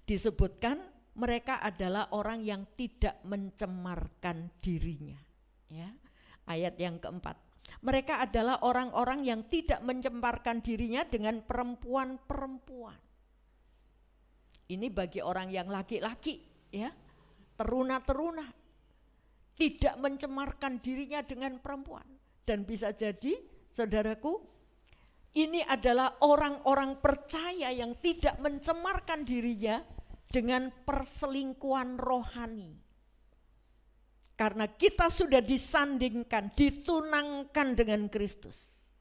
Disebutkan mereka adalah orang yang tidak mencemarkan dirinya. Ya. Ayat yang keempat. Mereka adalah orang-orang yang tidak mencemarkan dirinya dengan perempuan-perempuan. Ini bagi orang yang laki-laki, ya, teruna-teruna, tidak mencemarkan dirinya dengan perempuan. Dan bisa jadi, saudaraku, ini adalah orang-orang percaya yang tidak mencemarkan dirinya dengan perselingkuhan rohani. Karena kita sudah disandingkan, ditunangkan dengan Kristus.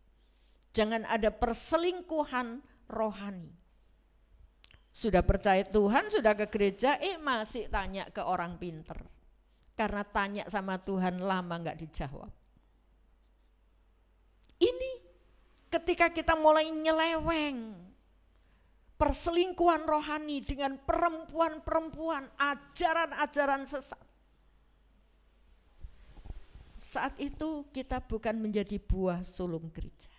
Jangan ada perselingkuhan rohani. Sudah percaya Tuhan, sudah ke gereja, masih tanya ke orang pinter. Karena tanya sama Tuhan lama gak dijawab. Ini ketika kita mulai nyeleweng, perselingkuhan rohani dengan perempuan-perempuan, ajaran-ajaran sesat. Saat itu kita bukan menjadi buah sulung gereja.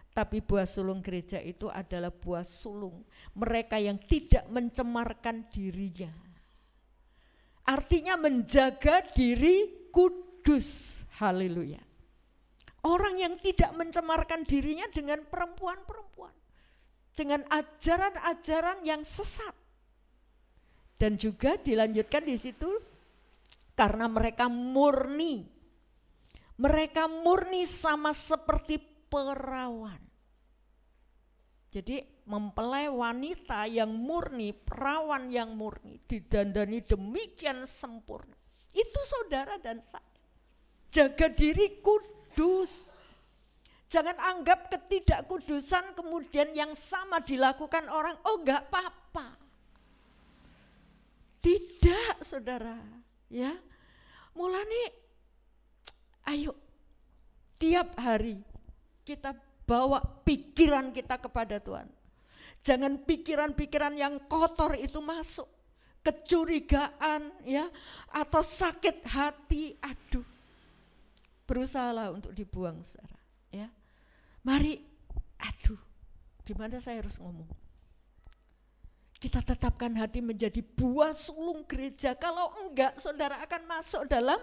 Tapi buah sulung gereja itu adalah buah sulung mereka yang tidak mencemarkan dirinya. Artinya menjaga diri kudus. Haleluya. Orang yang tidak mencemarkan dirinya dengan perempuan-perempuan. Dengan ajaran-ajaran yang sesat. Dan juga dilanjutkan di situ karena mereka murni. Mereka murni sama seperti perawan. Jadi mempelai wanita yang murni, perawan yang murni, didandani demikian sempurna. Itu saudara dan saya. Jaga diri kudus. Jangan anggap ketidakkudusan kemudian yang sama dilakukan orang, oh enggak apa-apa. Tidak, saudara. Ya, mulane ayo tiap hari kita bawa pikiran kita kepada Tuhan. Jangan pikiran-pikiran yang kotor itu masuk. Kecurigaan ya, atau sakit hati, aduh. Berusahalah untuk dibuang, saudara. Ya. Mari, aduh, gimana saya harus ngomong? Kita tetapkan hati menjadi buah sulung gereja. Kalau enggak, saudara akan masuk dalam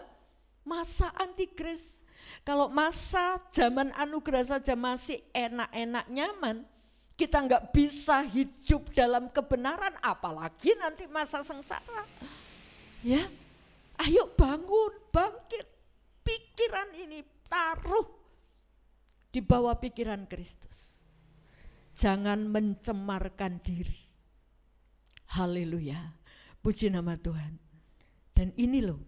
masa antikris. Kalau masa zaman anugerah saja masih enak-enak nyaman, kita enggak bisa hidup dalam kebenaran, apalagi nanti masa sengsara. Ya, ayo bangun, bangkit. Pikiran ini taruh di bawah pikiran Kristus. Jangan mencemarkan diri. Haleluya. Puji nama Tuhan. Dan ini loh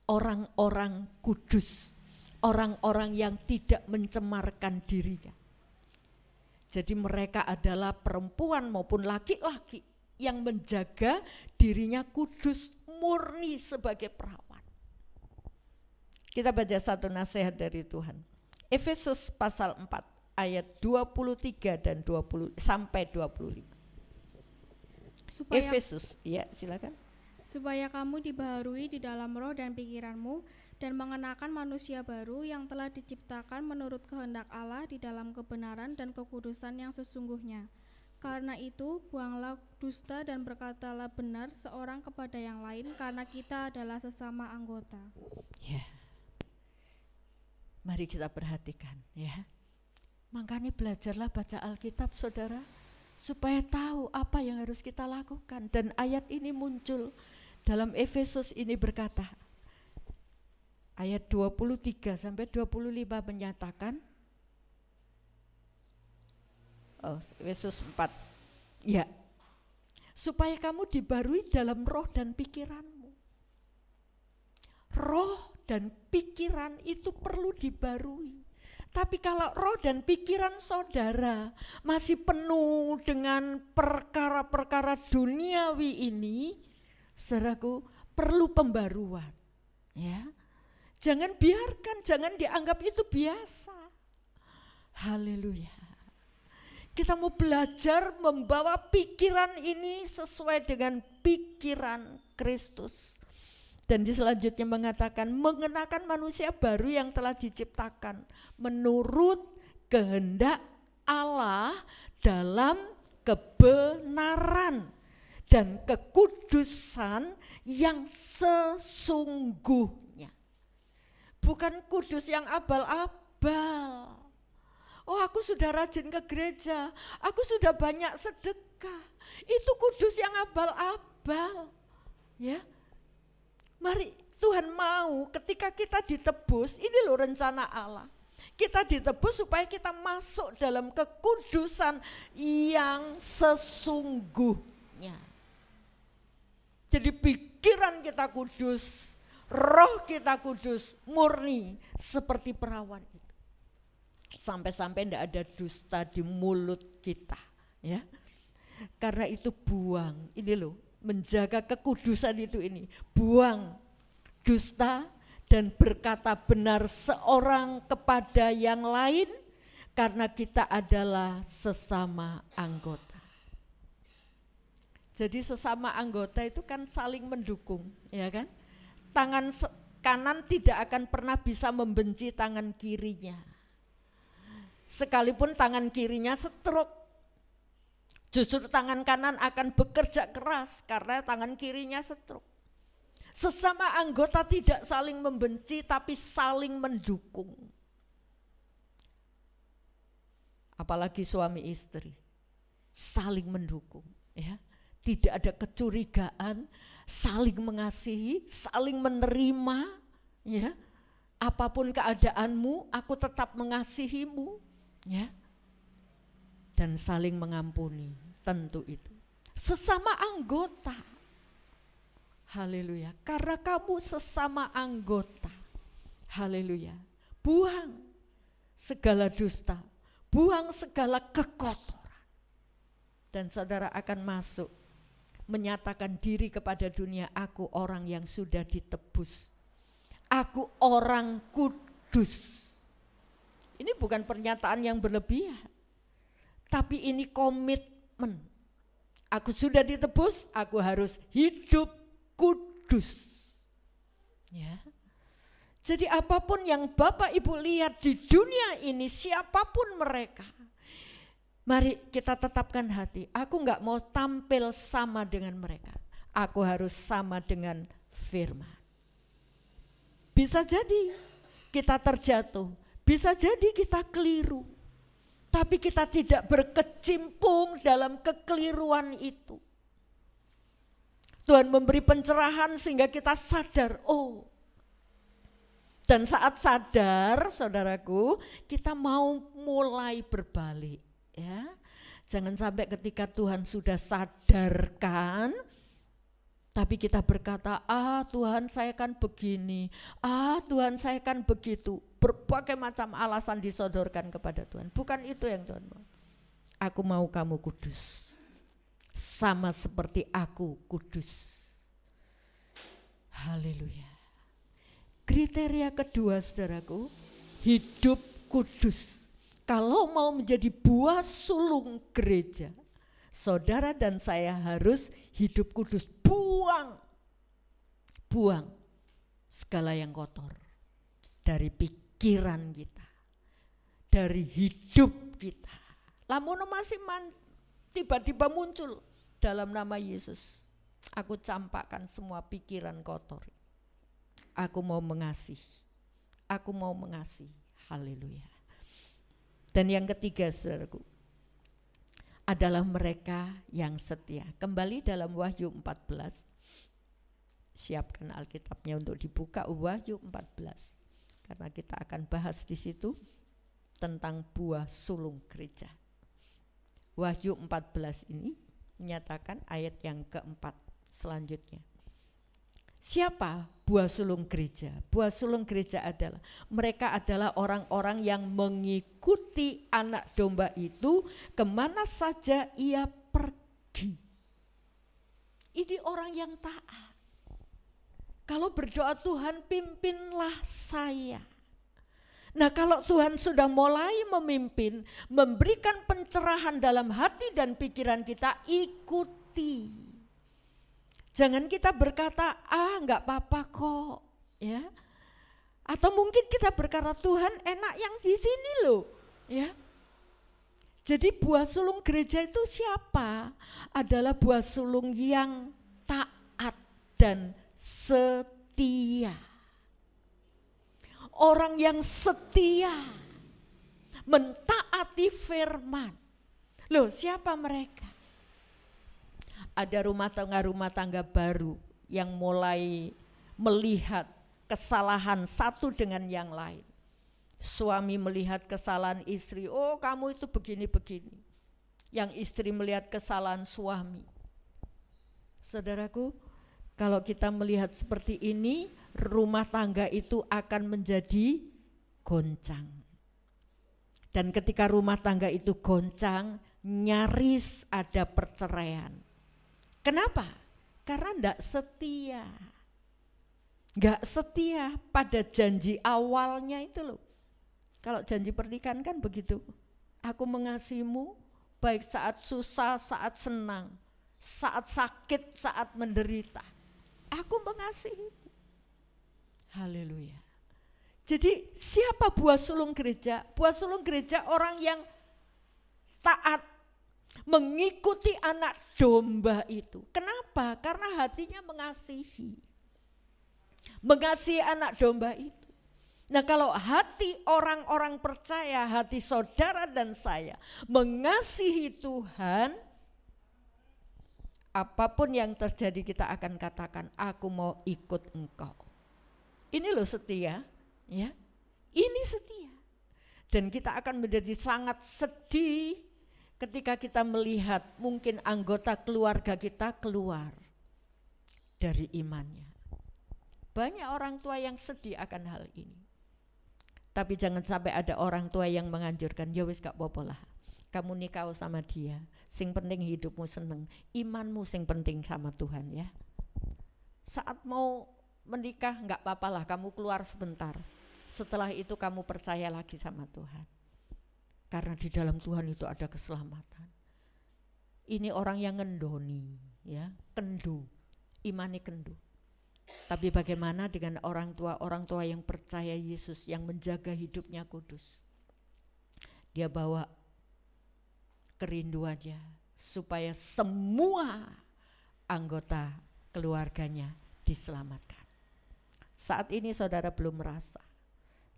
orang-orang kudus, orang-orang yang tidak mencemarkan dirinya. Jadi mereka adalah perempuan maupun laki-laki yang menjaga dirinya kudus, murni sebagai perawan. Kita baca satu nasihat dari Tuhan. Efesus pasal 4 ayat 23 dan 20 sampai 25. Efesus, ya silakan. Supaya kamu dibaharui di dalam roh dan pikiranmu, dan mengenakan manusia baru yang telah diciptakan menurut kehendak Allah di dalam kebenaran dan kekudusan yang sesungguhnya. Karena itu, buanglah dusta dan berkatalah benar seorang kepada yang lain, karena kita adalah sesama anggota. Ya, mari kita perhatikan ya. Makanya belajarlah baca Alkitab saudara, supaya tahu apa yang harus kita lakukan. Dan ayat ini muncul dalam Efesus ini berkata, ayat 23 sampai 25 menyatakan, Efesus 4, ya, supaya kamu dibarui dalam roh dan pikiranmu. Roh dan pikiran itu perlu dibarui. Tapi kalau roh dan pikiran saudara masih penuh dengan perkara-perkara duniawi ini, saudaraku, perlu pembaruan. Ya, jangan biarkan, jangan dianggap itu biasa. Haleluya. Kita mau belajar membawa pikiran ini sesuai dengan pikiran Kristus. Dan di selanjutnya mengatakan mengenakan manusia baru yang telah diciptakan menurut kehendak Allah dalam kebenaran dan kekudusan yang sesungguhnya. Bukan kudus yang abal-abal. Oh, aku sudah rajin ke gereja, aku sudah banyak sedekah. Itu kudus yang abal-abal. Ya. Mari Tuhan mau ketika kita ditebus, ini loh rencana Allah. Kita ditebus supaya kita masuk dalam kekudusan yang sesungguhnya. Jadi pikiran kita kudus, roh kita kudus, murni seperti perawan itu. Sampai-sampai tidak ada dusta di mulut kita. Ya, karena itu buang, ini loh. Menjaga kekudusan itu ini, buang dusta dan berkata benar seorang kepada yang lain, karena kita adalah sesama anggota. Jadi sesama anggota itu kan saling mendukung, ya kan? Tangan kanan tidak akan pernah bisa membenci tangan kirinya. Sekalipun tangan kirinya stroke, justru tangan kanan akan bekerja keras karena tangan kirinya stroke. Sesama anggota tidak saling membenci tapi saling mendukung. Apalagi suami istri, saling mendukung, ya. Tidak ada kecurigaan, saling mengasihi, saling menerima, ya. Apapun keadaanmu, aku tetap mengasihimu, ya. Dan saling mengampuni, tentu itu. Sesama anggota. Haleluya. Karena kamu sesama anggota. Haleluya. Buang segala dusta, buang segala kekotoran. Dan saudara akan masuk, menyatakan diri kepada dunia, aku orang yang sudah ditebus. Aku orang kudus. Ini bukan pernyataan yang berlebihan. Tapi ini komitmen. Aku sudah ditebus, aku harus hidup kudus. Ya. Jadi apapun yang Bapak Ibu lihat di dunia ini, siapapun mereka, mari kita tetapkan hati. Aku enggak mau tampil sama dengan mereka. Aku harus sama dengan firman. Bisa jadi kita terjatuh, bisa jadi kita keliru. Tapi kita tidak berkecimpung dalam kekeliruan itu. Tuhan memberi pencerahan sehingga kita sadar, oh. Dan saat sadar, saudaraku, kita mau mulai berbalik, ya. Jangan sampai ketika Tuhan sudah sadarkan, tapi kita berkata, Tuhan saya kan begini, Tuhan saya kan begitu. Berbagai macam alasan disodorkan kepada Tuhan. Bukan itu yang Tuhan mau. Aku mau kamu kudus, sama seperti aku kudus. Haleluya. Kriteria kedua saudaraku, hidup kudus. Kalau mau menjadi buah sulung gereja, saudara dan saya harus hidup kudus. Buang segala yang kotor dari pikiran kita, dari hidup kita. Lamun masih tiba-tiba muncul dalam nama Yesus. Aku campakkan semua pikiran kotor. Aku mau mengasihi. Aku mau mengasihi. Haleluya. Dan yang ketiga saudaraku, adalah mereka yang setia. Kembali dalam Wahyu 14. Siapkan Alkitabnya untuk dibuka, Wahyu 14. Karena kita akan bahas di situ tentang buah sulung gereja. Wahyu 14 ini menyatakan ayat yang keempat selanjutnya. Siapa buah sulung gereja? Buah sulung gereja adalah, mereka adalah orang-orang yang mengikuti anak domba itu kemana saja ia pergi. Ini orang yang taat. Kalau berdoa, Tuhan pimpinlah saya. Nah kalau Tuhan sudah mulai memimpin, memberikan pencerahan dalam hati dan pikiran kita, ikuti. Jangan kita berkata, enggak apa-apa kok, ya. Atau mungkin kita berkata, Tuhan enak yang di sini loh, ya. Jadi buah sulung gereja itu siapa? Adalah buah sulung yang taat dan setia. Orang yang setia, mentaati firman. Loh, siapa mereka? Ada rumah tangga baru yang mulai melihat kesalahan satu dengan yang lain. Suami melihat kesalahan istri, kamu itu begini-begini. Yang istri melihat kesalahan suami. Saudaraku, kalau kita melihat seperti ini, rumah tangga itu akan menjadi goncang. Dan ketika rumah tangga itu goncang, nyaris ada perceraian. Kenapa? Karena enggak setia. Enggak setia pada janji awalnya itu loh. Kalau janji pernikahan kan begitu. Aku mengasihimu baik saat susah, saat senang, saat sakit, saat menderita. Aku mengasihimu. Haleluya. Jadi siapa buah sulung gereja? Buah sulung gereja orang yang taat, mengikuti anak domba itu. Kenapa? Karena hatinya mengasihi. Mengasihi anak domba itu. Nah kalau hati orang-orang percaya, hati saudara dan saya mengasihi Tuhan, apapun yang terjadi kita akan katakan, aku mau ikut engkau. Ini loh setia, ya. Ini setia. Dan kita akan menjadi sangat sedih ketika kita melihat mungkin anggota keluarga kita keluar dari imannya. Banyak orang tua yang sedih akan hal ini. Tapi jangan sampai ada orang tua yang menganjurkan, ya wis gak apa-apa lah. Kamu nikah sama dia, sing penting hidupmu seneng, imanmu sing penting sama Tuhan ya. Saat mau menikah gak apa-apa lah, kamu keluar sebentar. Setelah itu kamu percaya lagi sama Tuhan. Karena di dalam Tuhan itu ada keselamatan. Ini orang yang ngendoni, ya, kendu, imani kendu. Tapi bagaimana dengan orang tua yang percaya Yesus, yang menjaga hidupnya kudus? Dia bawa kerinduannya supaya semua anggota keluarganya diselamatkan. Saat ini saudara belum merasa,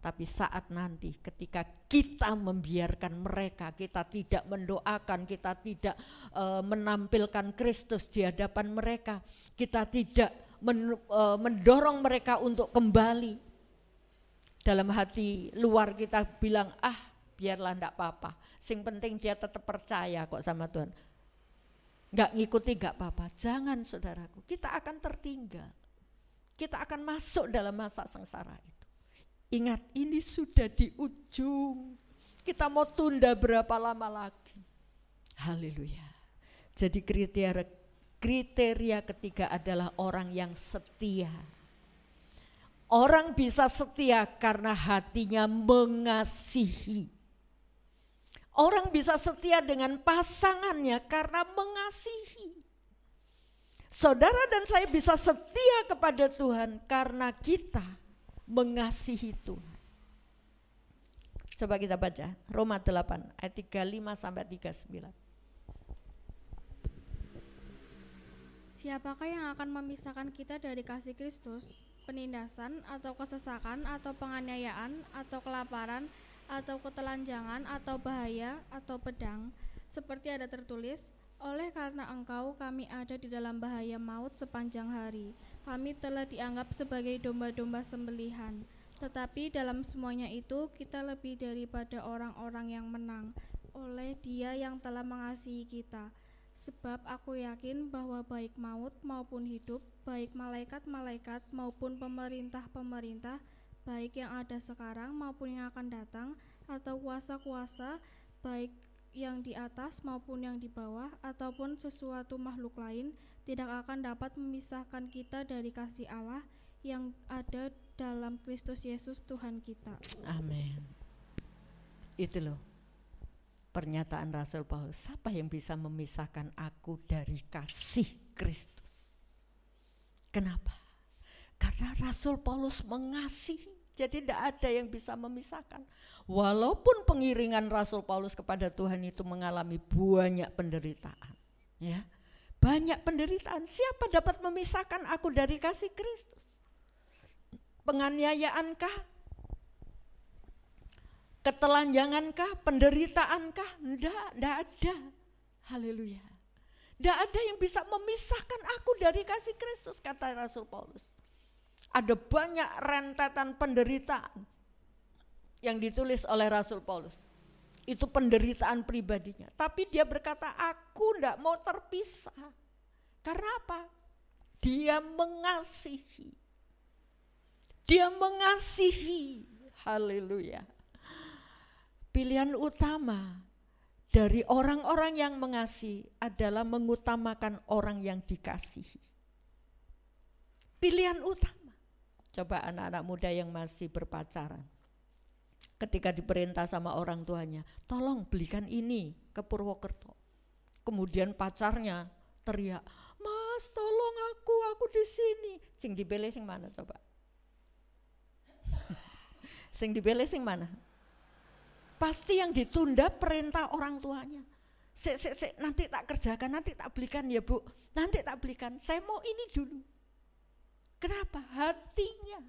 tapi saat nanti ketika kita membiarkan mereka, kita tidak mendoakan, kita tidak menampilkan Kristus di hadapan mereka, kita tidak mendorong mereka untuk kembali. Dalam hati luar kita bilang, biarlah enggak apa-apa. Sing penting dia tetap percaya kok sama Tuhan. Enggak ngikuti enggak apa-apa. Jangan saudaraku, kita akan tertinggal. Kita akan masuk dalam masa sengsara itu. Ingat, ini sudah di ujung. Kita mau tunda berapa lama lagi? Haleluya. Jadi kriteria ketiga adalah orang yang setia. Orang bisa setia karena hatinya mengasihi. Orang bisa setia dengan pasangannya karena mengasihi. Saudara dan saya bisa setia kepada Tuhan karena kita mengasihi Tuhan. Coba kita baca Roma 8 ayat 35 sampai 39. Siapakah yang akan memisahkan kita dari kasih Kristus? Penindasan atau kesesakan atau penganiayaan atau kelaparan atau ketelanjangan atau bahaya atau pedang, seperti ada tertulis, oleh karena engkau kami ada di dalam bahaya maut sepanjang hari, kami telah dianggap sebagai domba-domba sembelihan, tetapi dalam semuanya itu kita lebih daripada orang-orang yang menang oleh Dia yang telah mengasihi kita. Sebab aku yakin bahwa baik maut maupun hidup, baik malaikat-malaikat maupun pemerintah-pemerintah, baik yang ada sekarang maupun yang akan datang, atau kuasa-kuasa, baik yang di atas maupun yang di bawah, ataupun sesuatu makhluk lain, tidak akan dapat memisahkan kita dari kasih Allah yang ada dalam Kristus Yesus Tuhan kita. Amin. Itu loh pernyataan Rasul Paulus, siapa yang bisa memisahkan aku dari kasih Kristus? Kenapa? Karena Rasul Paulus mengasihi, jadi tidak ada yang bisa memisahkan. Walaupun pengiringan Rasul Paulus kepada Tuhan itu mengalami banyak penderitaan, ya, banyak penderitaan. Siapa dapat memisahkan aku dari kasih Kristus? Penganiayaankah? Ketelanjangankah? Penderitaankah? Tidak ada. Haleluya. Tidak ada yang bisa memisahkan aku dari kasih Kristus, kata Rasul Paulus. Ada banyak rentetan penderitaan yang ditulis oleh Rasul Paulus. Itu penderitaan pribadinya. Tapi dia berkata, aku tidak mau terpisah. Karena apa? Dia mengasihi. Dia mengasihi. Haleluya. Pilihan utama dari orang-orang yang mengasihi adalah mengutamakan orang yang dikasihi. Pilihan utama. Coba anak-anak muda yang masih berpacaran, ketika diperintah sama orang tuanya, tolong belikan ini ke Purwokerto. Kemudian pacarnya teriak, Mas tolong aku di sini. Sing dibele sing mana coba? Sing dibele sing mana? Pasti yang ditunda perintah orang tuanya. Nanti tak kerjakan, nanti tak belikan ya Bu, nanti tak belikan, saya mau ini dulu. Kenapa? Hatinya.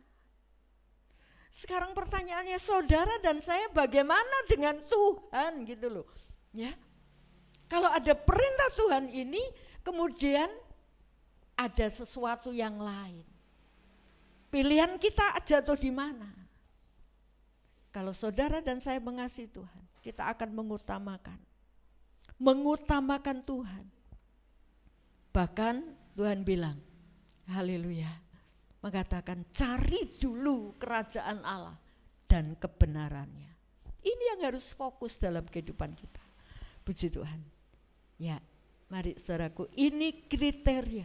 Sekarang pertanyaannya, saudara dan saya bagaimana dengan Tuhan gitu loh. Ya. Kalau ada perintah Tuhan ini, kemudian ada sesuatu yang lain. Pilihan kita jatuh di mana? Kalau saudara dan saya mengasihi Tuhan, kita akan mengutamakan Tuhan. Bahkan Tuhan bilang, haleluya, mengatakan cari dulu kerajaan Allah dan kebenarannya. Ini yang harus fokus dalam kehidupan kita. Puji Tuhan. Ya, mari saudaraku, ini kriteria.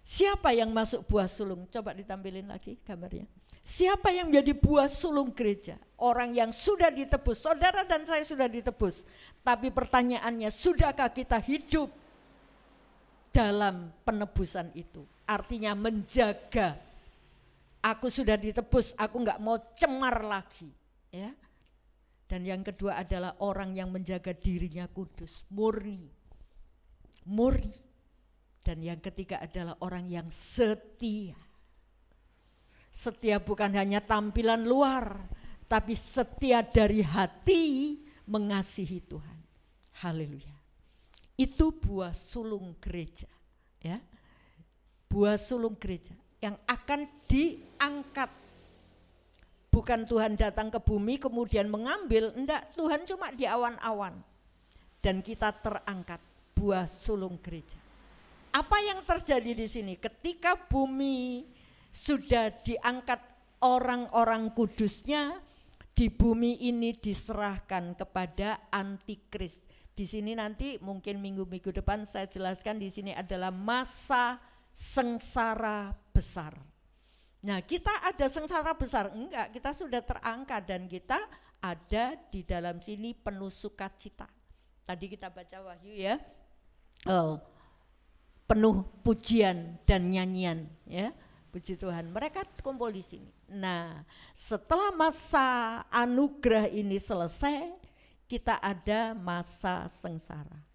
Siapa yang masuk buah sulung? Coba ditampilin lagi gambarnya. Siapa yang menjadi buah sulung gereja? Orang yang sudah ditebus, saudara dan saya sudah ditebus. Tapi pertanyaannya, sudahkah kita hidup dalam penebusan itu? Artinya menjaga, aku sudah ditebus, aku enggak mau cemar lagi. Ya. Dan yang kedua adalah orang yang menjaga dirinya kudus, murni. Dan yang ketiga adalah orang yang setia. Setia bukan hanya tampilan luar, tapi setia dari hati mengasihi Tuhan. Haleluya. Itu buah sulung gereja, ya. Buah sulung gereja yang akan diangkat. bukan Tuhan datang ke bumi kemudian mengambil, enggak, Tuhan cuma di awan-awan. Dan kita terangkat, buah sulung gereja. Apa yang terjadi di sini? Ketika bumi sudah diangkat orang-orang kudusnya, di bumi ini diserahkan kepada antikris. Di sini nanti mungkin minggu-minggu depan saya jelaskan, di sini adalah masa sengsara besar. Nah, kita ada sengsara besar? Enggak, kita sudah terangkat dan kita ada di dalam sini penuh sukacita. Tadi kita baca Wahyu ya, penuh pujian dan nyanyian ya, puji Tuhan. Mereka kumpul di sini. Nah, setelah masa anugerah ini selesai, kita ada masa sengsara.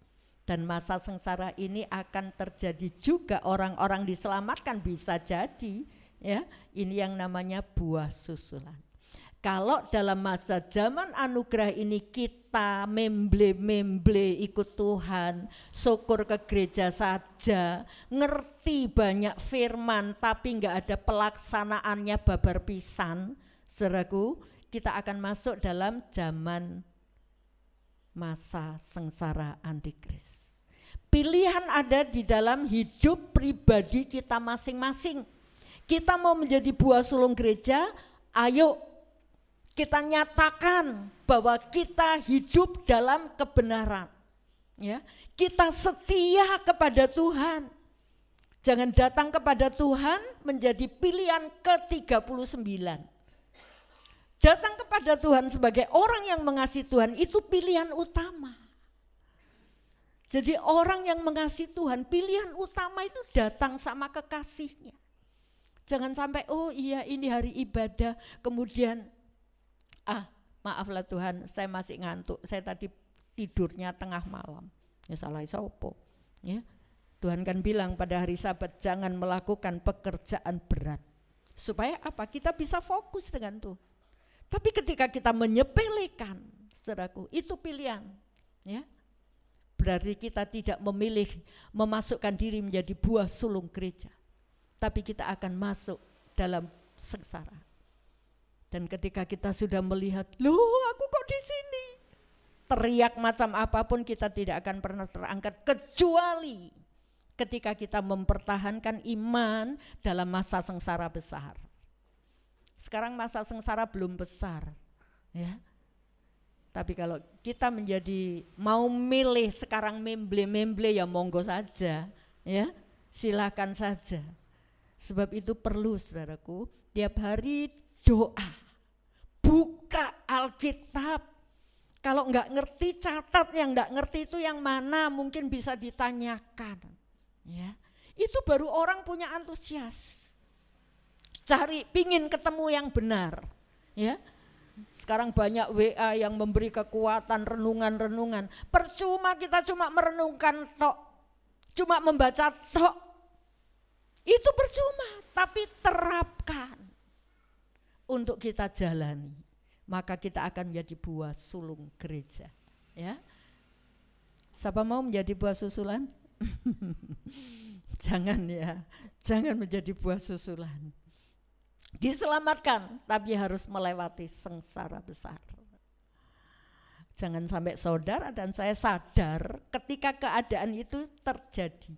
Dan masa sengsara ini akan terjadi juga, orang-orang diselamatkan bisa jadi ya, ini yang namanya buah susulan. Kalau dalam masa zaman anugerah ini kita memble ikut Tuhan, syukur ke gereja saja, ngerti banyak firman tapi enggak ada pelaksanaannya babar pisan, saudaraku, kita akan masuk dalam zaman masa sengsara antikris. Pilihan ada di dalam hidup pribadi kita masing-masing. Kita mau menjadi buah sulung gereja, ayo kita nyatakan bahwa kita hidup dalam kebenaran. Ya, kita setia kepada Tuhan. Jangan datang kepada Tuhan menjadi pilihan ke-39. Datang kepada Tuhan sebagai orang yang mengasihi Tuhan itu pilihan utama. Jadi orang yang mengasihi Tuhan, pilihan utama itu datang sama kekasihnya. Jangan sampai, oh iya ini hari ibadah, kemudian maaflah Tuhan, saya masih ngantuk, saya tadi tidurnya tengah malam. Ya salah sopo. Ya. Tuhan kan bilang pada hari Sabat jangan melakukan pekerjaan berat. Supaya apa? Kita bisa fokus dengan Tuhan. Tapi ketika kita menyepelekan, saudaraku, itu pilihan. Ya. Berarti kita tidak memilih memasukkan diri menjadi buah sulung gereja. Tapi kita akan masuk dalam sengsara. Dan ketika kita sudah melihat, loh aku kok di sini? Teriak macam apapun kita tidak akan pernah terangkat kecuali ketika kita mempertahankan iman dalam masa sengsara besar. Sekarang masa sengsara belum besar, ya. Tapi kalau kita menjadi mau milih sekarang memble ya monggo saja, ya. Silakan saja. Sebab itu perlu, saudaraku, tiap hari doa, buka Alkitab. Kalau enggak ngerti catat, yang enggak ngerti itu yang mana mungkin bisa ditanyakan. Ya, itu baru orang punya antusias. Cari, pingin ketemu yang benar. Ya, sekarang banyak WA yang memberi kekuatan, renungan-renungan. Percuma kita cuma merenungkan tok, cuma membaca tok. Itu percuma, tapi terapkan untuk kita jalani. Maka kita akan menjadi buah sulung gereja. Ya, siapa mau menjadi buah susulan? Jangan ya, jangan menjadi buah susulan. Diselamatkan, tapi harus melewati sengsara besar. Jangan sampai saudara dan saya sadar ketika keadaan itu terjadi.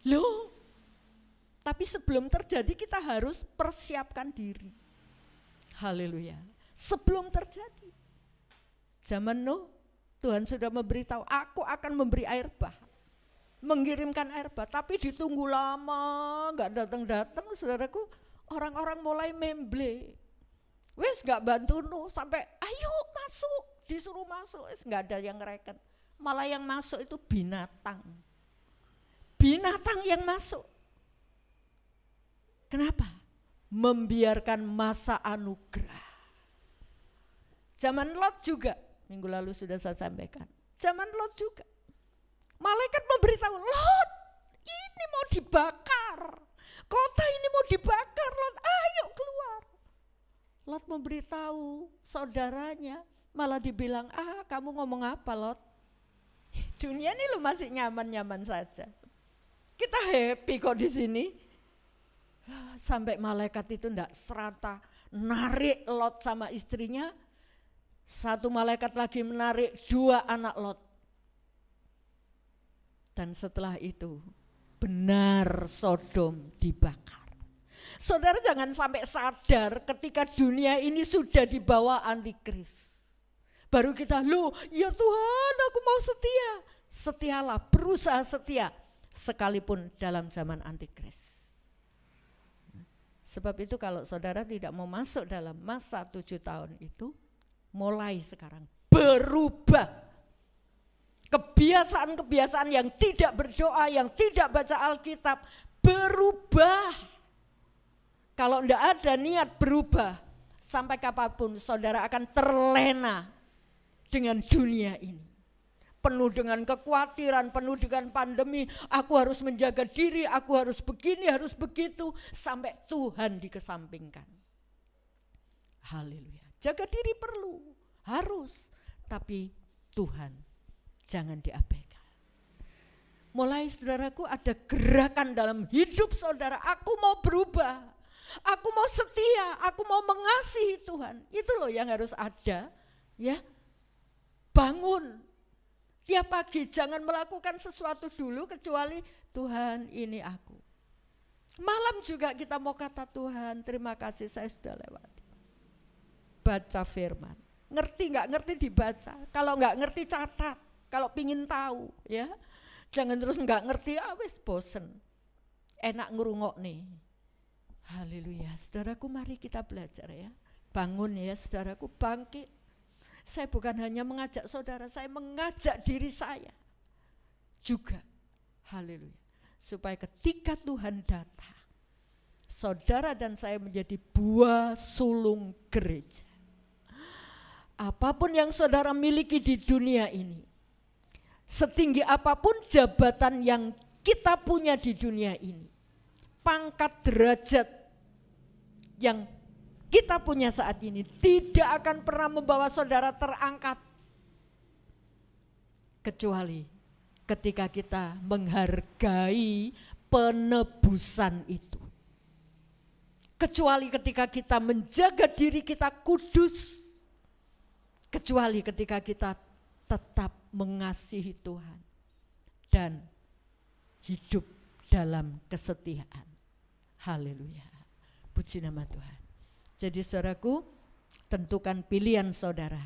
Loh, tapi sebelum terjadi kita harus persiapkan diri. Haleluya. Sebelum terjadi. Zaman Nuh, Tuhan sudah memberitahu, aku akan memberi air bah. Mengirimkan air bah, tapi ditunggu lama, enggak datang-datang, saudaraku. Orang-orang mulai memble. Wes enggak bantu Nuh, sampai ayo masuk, disuruh masuk, wes enggak ada yang ngereken. Malah yang masuk itu binatang. Binatang yang masuk. Kenapa? Membiarkan masa anugerah. Zaman Lot juga, minggu lalu sudah saya sampaikan. Zaman Lot juga. Malaikat memberitahu, Lot ini mau dibakar. Kota ini mau dibakar, Lot ayo keluar. Lot memberitahu saudaranya, malah dibilang, kamu ngomong apa Lot? Dunia ini lo masih nyaman-nyaman saja. Kita happy kok di sini. Sampai malaikat itu enggak serata narik Lot sama istrinya, satu malaikat lagi menarik 2 anak Lot. Dan setelah itu benar Sodom dibakar. Saudara jangan sampai sadar ketika dunia ini sudah dibawa antikris. Baru kita, loh ya Tuhan aku mau setia. Setialah, berusaha setia sekalipun dalam zaman antikris. Sebab itu kalau saudara tidak mau masuk dalam masa 7 tahun itu, mulai sekarang berubah. Kebiasaan-kebiasaan yang tidak berdoa, yang tidak baca Alkitab, berubah. Kalau tidak ada niat berubah, sampai kapanpun saudara akan terlena dengan dunia ini. Penuh dengan kekhawatiran, penuh dengan pandemi, aku harus menjaga diri, aku harus begini, harus begitu, sampai Tuhan dikesampingkan. Haleluya. Jaga diri perlu, harus, tapi Tuhan jangan diabaikan. Mulai saudaraku ada gerakan dalam hidup saudara, aku mau berubah, aku mau setia, aku mau mengasihi Tuhan. Itu loh yang harus ada, ya. Bangun. Tiap pagi jangan melakukan sesuatu dulu kecuali Tuhan ini aku. Malam juga kita mau kata Tuhan terima kasih saya sudah lewati. Baca firman, ngerti nggak ngerti dibaca, kalau nggak ngerti catat, kalau pingin tahu ya. Jangan terus nggak ngerti, wis bosen, enak ngurungok nih. Haleluya, saudaraku mari kita belajar ya. Bangun ya saudaraku, bangkit. Saya bukan hanya mengajak saudara, saya mengajak diri saya juga. Haleluya. Supaya ketika Tuhan datang, saudara dan saya menjadi buah sulung gereja. Apapun yang saudara miliki di dunia ini, setinggi apapun jabatan yang kita punya di dunia ini, pangkat derajat yang kita punya saat ini tidak akan pernah membawa saudara terangkat. Kecuali ketika kita menghargai penebusan itu. Kecuali ketika kita menjaga diri kita kudus. Kecuali ketika kita tetap mengasihi Tuhan. Dan hidup dalam kesetiaan. Haleluya. Puji nama Tuhan. Jadi saudaraku, tentukan pilihan saudara,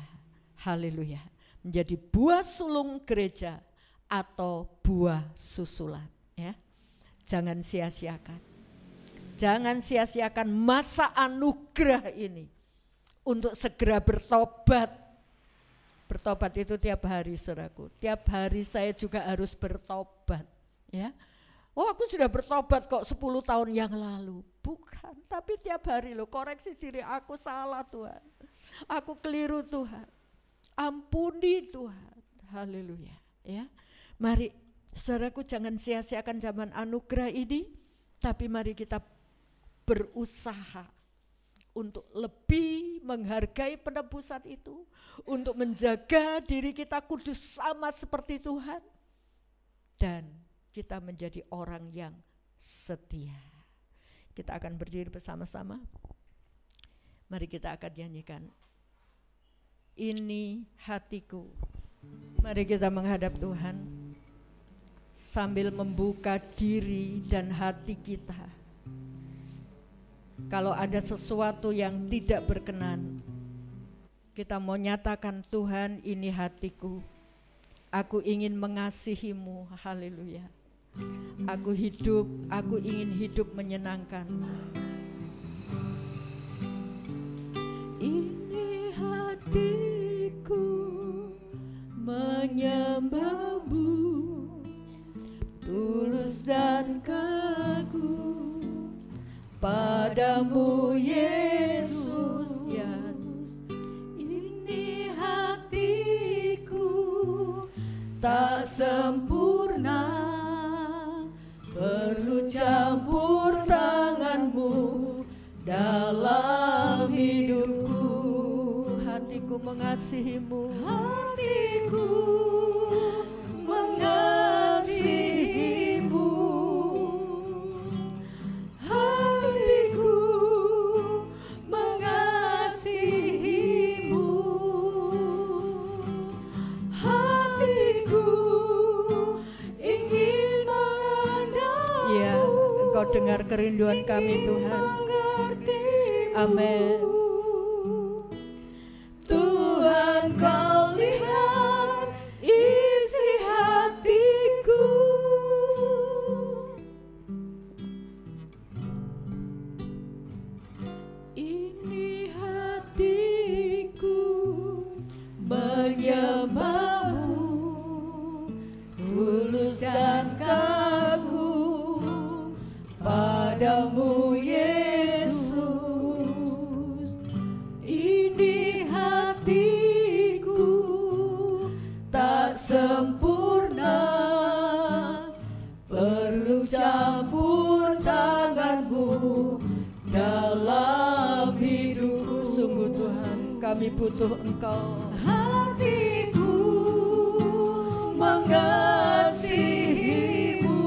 haleluya, menjadi buah sulung gereja atau buah susulan ya. Jangan sia-siakan. Jangan sia-siakan masa anugerah ini untuk segera bertobat. Bertobat itu tiap hari saudaraku, tiap hari saya juga harus bertobat ya. Oh aku sudah bertobat kok 10 tahun yang lalu. Bukan, tapi tiap hari lo koreksi diri, aku salah Tuhan. Aku keliru Tuhan. Ampuni Tuhan. Haleluya ya. Mari saudaraku jangan sia-siakan zaman anugerah ini, tapi mari kita berusaha untuk lebih menghargai penebusan itu, untuk menjaga diri kita kudus sama seperti Tuhan. Dan kita menjadi orang yang setia. Kita akan berdiri bersama-sama. Mari kita akan nyanyikan Ini Hatiku. Mari kita menghadap Tuhan sambil membuka diri dan hati kita. Kalau ada sesuatu yang tidak berkenan, kita mau nyatakan Tuhan ini hatiku. Aku ingin mengasihimu, haleluya. Aku ingin hidup menyenangkan. Ini hatiku menyembahmu, tulus dan kagum padamu Yesus ya. Ini hatiku tak sempurna, perlu campur tanganmu dalam hidupku. Hatiku mengasihimu, hatiku mengasihimu, hatiku mengasihimu. Engkau dengar kerinduan kami Tuhan. Amin. Tuhan, Kau lihat isi hatiku, ini hatiku menyembah-Mu, tulus dan kagum padamu Yesus. Ini hatiku tak sempurna, perlu campur tangan-Mu dalam hidupku. Sungguh Tuhan, kami butuh Engkau. Hatiku mengasihi-Mu,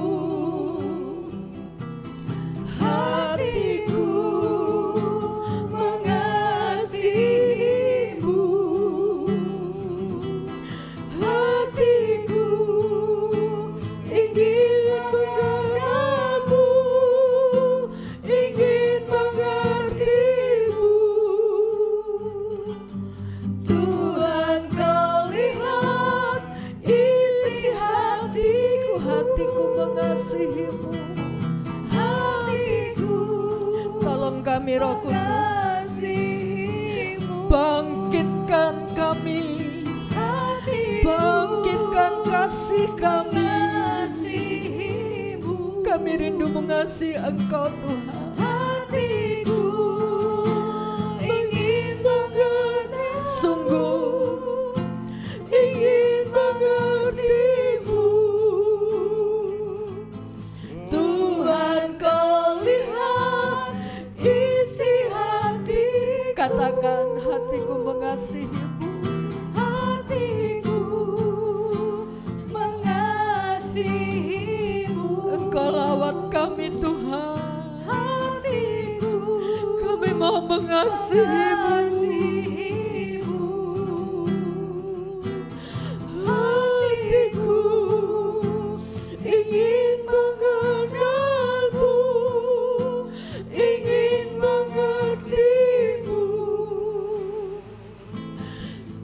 hatiku mengasihi-Mu, hatiku ingin mengenal-Mu, ingin mengerti-Mu. Tuhan, Kau lihat isi hatiku, Hatiku mengasihi-Mu. hatiku Tolong kami Roh Kudus, mengasihi-Mu, bangkitkan kami, hatiku bangkitkan kasih kami. mengasihi-Mu, Kami rindu mengasihi Engkau Tuhan. hatiku ingin mengenal, Sungguh ingin mengerti-Mu. Tuhan, Kau lihat isi hatiku, katakan hatiku mengasihi-Mu. hatiku mengasihi-Mu, Engkau lawat kami Tuhan. hatiku Kami mau mengasihi-Mu. mengasihi-Mu, hatiku ingin mengenal-Mu, ingin mengerti-Mu.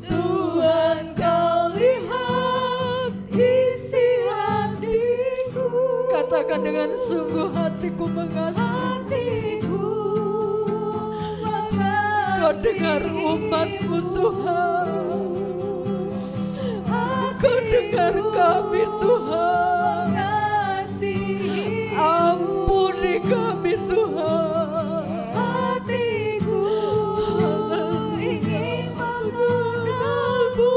Tuhan, Kau lihat isi hatiku, Katakan dengan sungguh, hatiku mengasihi. hatiku Kau dengar umat-Mu Tuhan. Kau dengar kami Tuhan. mengasihi, Ampuni kami Tuhan. hatiku ingin mengenal-Mu,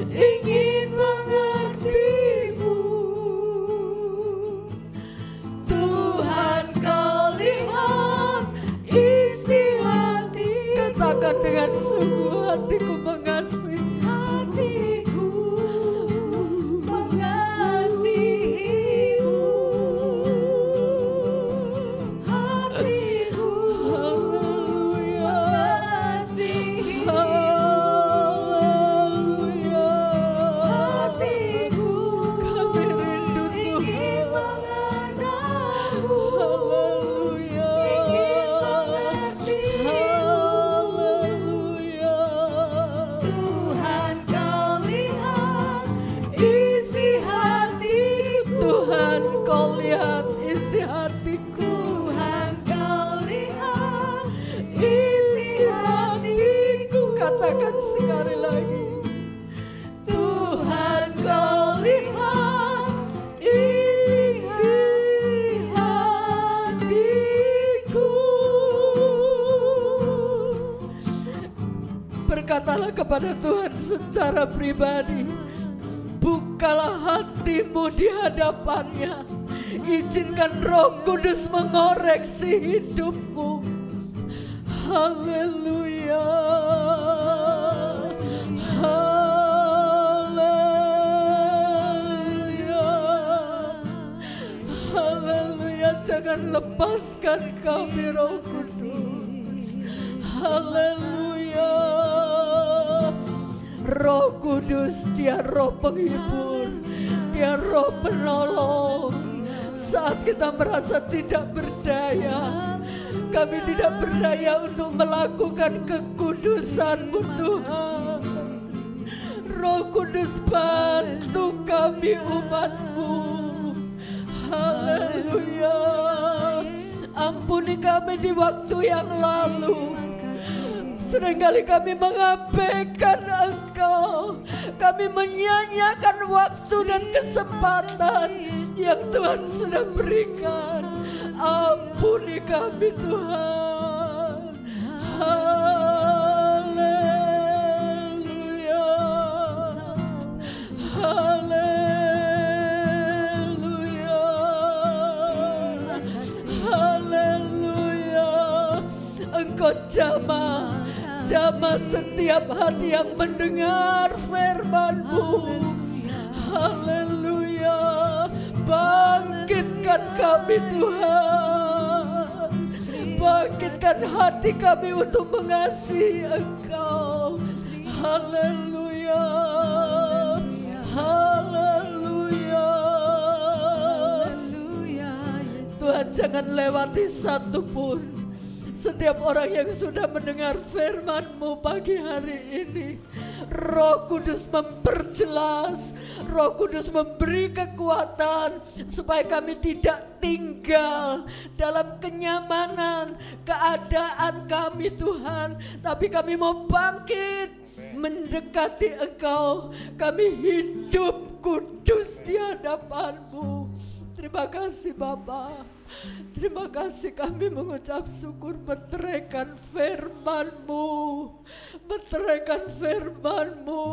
ingin mengerti-Mu. Tuhan, Kau lihat isi hatiku, Katakan dengan sungguh, hatiku mengasihi. hatiku mengasihi-Mu, hatiku Haleluya. mengasihi-Mu, Haleluya. hatiku Kami rindu ingin Tuhan. mengenal-Mu, Haleluya. ingin mengerti-Mu. Haleluya. Tuhan, Kau lihat isi hatiku, Tuhan, Kau lihat isi hatiku. Tuhan, Kau lihat isi hatiku. Katakan sekali lagi. Tuhan, Kau lihat isi hatiku. Berkatalah kepada Tuhan secara pribadi. Bukalah hatimu di hadapannya. Izinkan Roh Kudus mengoreksi hidupmu. Haleluya. Haleluya. Haleluya. Jangan lepaskan kami Roh Kudus. Haleluya. Roh Kudus, Dia Roh penghibur, Dia Roh penolong. saat kita merasa tidak berdaya, kami tidak berdaya untuk melakukan kekudusan-Mu Tuhan. Roh Kudus, bantu kami umat-Mu. Haleluya. Ampuni kami di waktu yang lalu. Seringkali kami mengabaikan Engkau. Kami menyia-nyiakan waktu dan kesempatan yang Tuhan sudah berikan. Ampuni kami Tuhan. Haleluya. Haleluya. Haleluya. Engkau jamah setiap hati yang mendengar firman-Mu. Haleluya. Bangkitkan kami Tuhan. Bangkitkan hati kami untuk mengasihi Engkau. Haleluya. Haleluya. Tuhan, jangan lewati satu pun setiap orang yang sudah mendengar firman-Mu pagi hari ini. Roh Kudus memperjelas, Roh Kudus memberi kekuatan supaya kami tidak tinggal dalam kenyamanan keadaan kami Tuhan, tapi kami mau bangkit mendekati Engkau. Kami hidup kudus di hadapan-Mu. Terima kasih Bapa. Terima kasih, kami mengucap syukur. Meteraikan firman-Mu, meteraikan firman-Mu.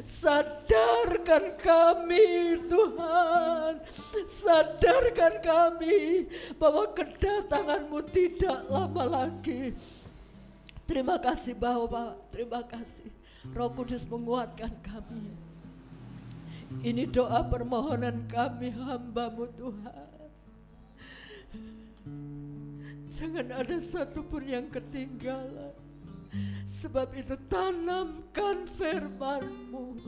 Sadarkan kami Tuhan, sadarkan kami bahwa kedatangan-Mu tidak lama lagi. Terima kasih Bapak, terima kasih. Roh Kudus menguatkan kami. Ini doa permohonan kami, hamba-Mu Tuhan. Jangan ada satupun yang ketinggalan. Sebab itu tanamkan firman-Mu.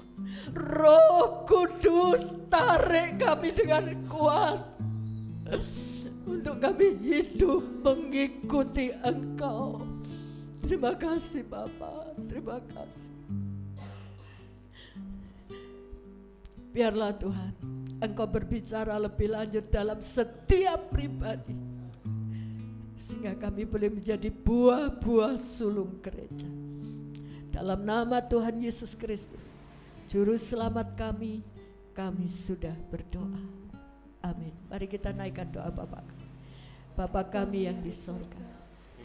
Roh Kudus, tarik kami dengan kuat untuk kami hidup mengikuti Engkau. Terima kasih Bapa, terima kasih. Biarlah Tuhan, Engkau berbicara lebih lanjut dalam setiap pribadi, sehingga kami boleh menjadi buah-buah sulung gereja. Dalam nama Tuhan Yesus Kristus, Juru Selamat kami sudah berdoa. Amin. Mari kita naikkan doa Bapa. Bapa kami yang di sorga,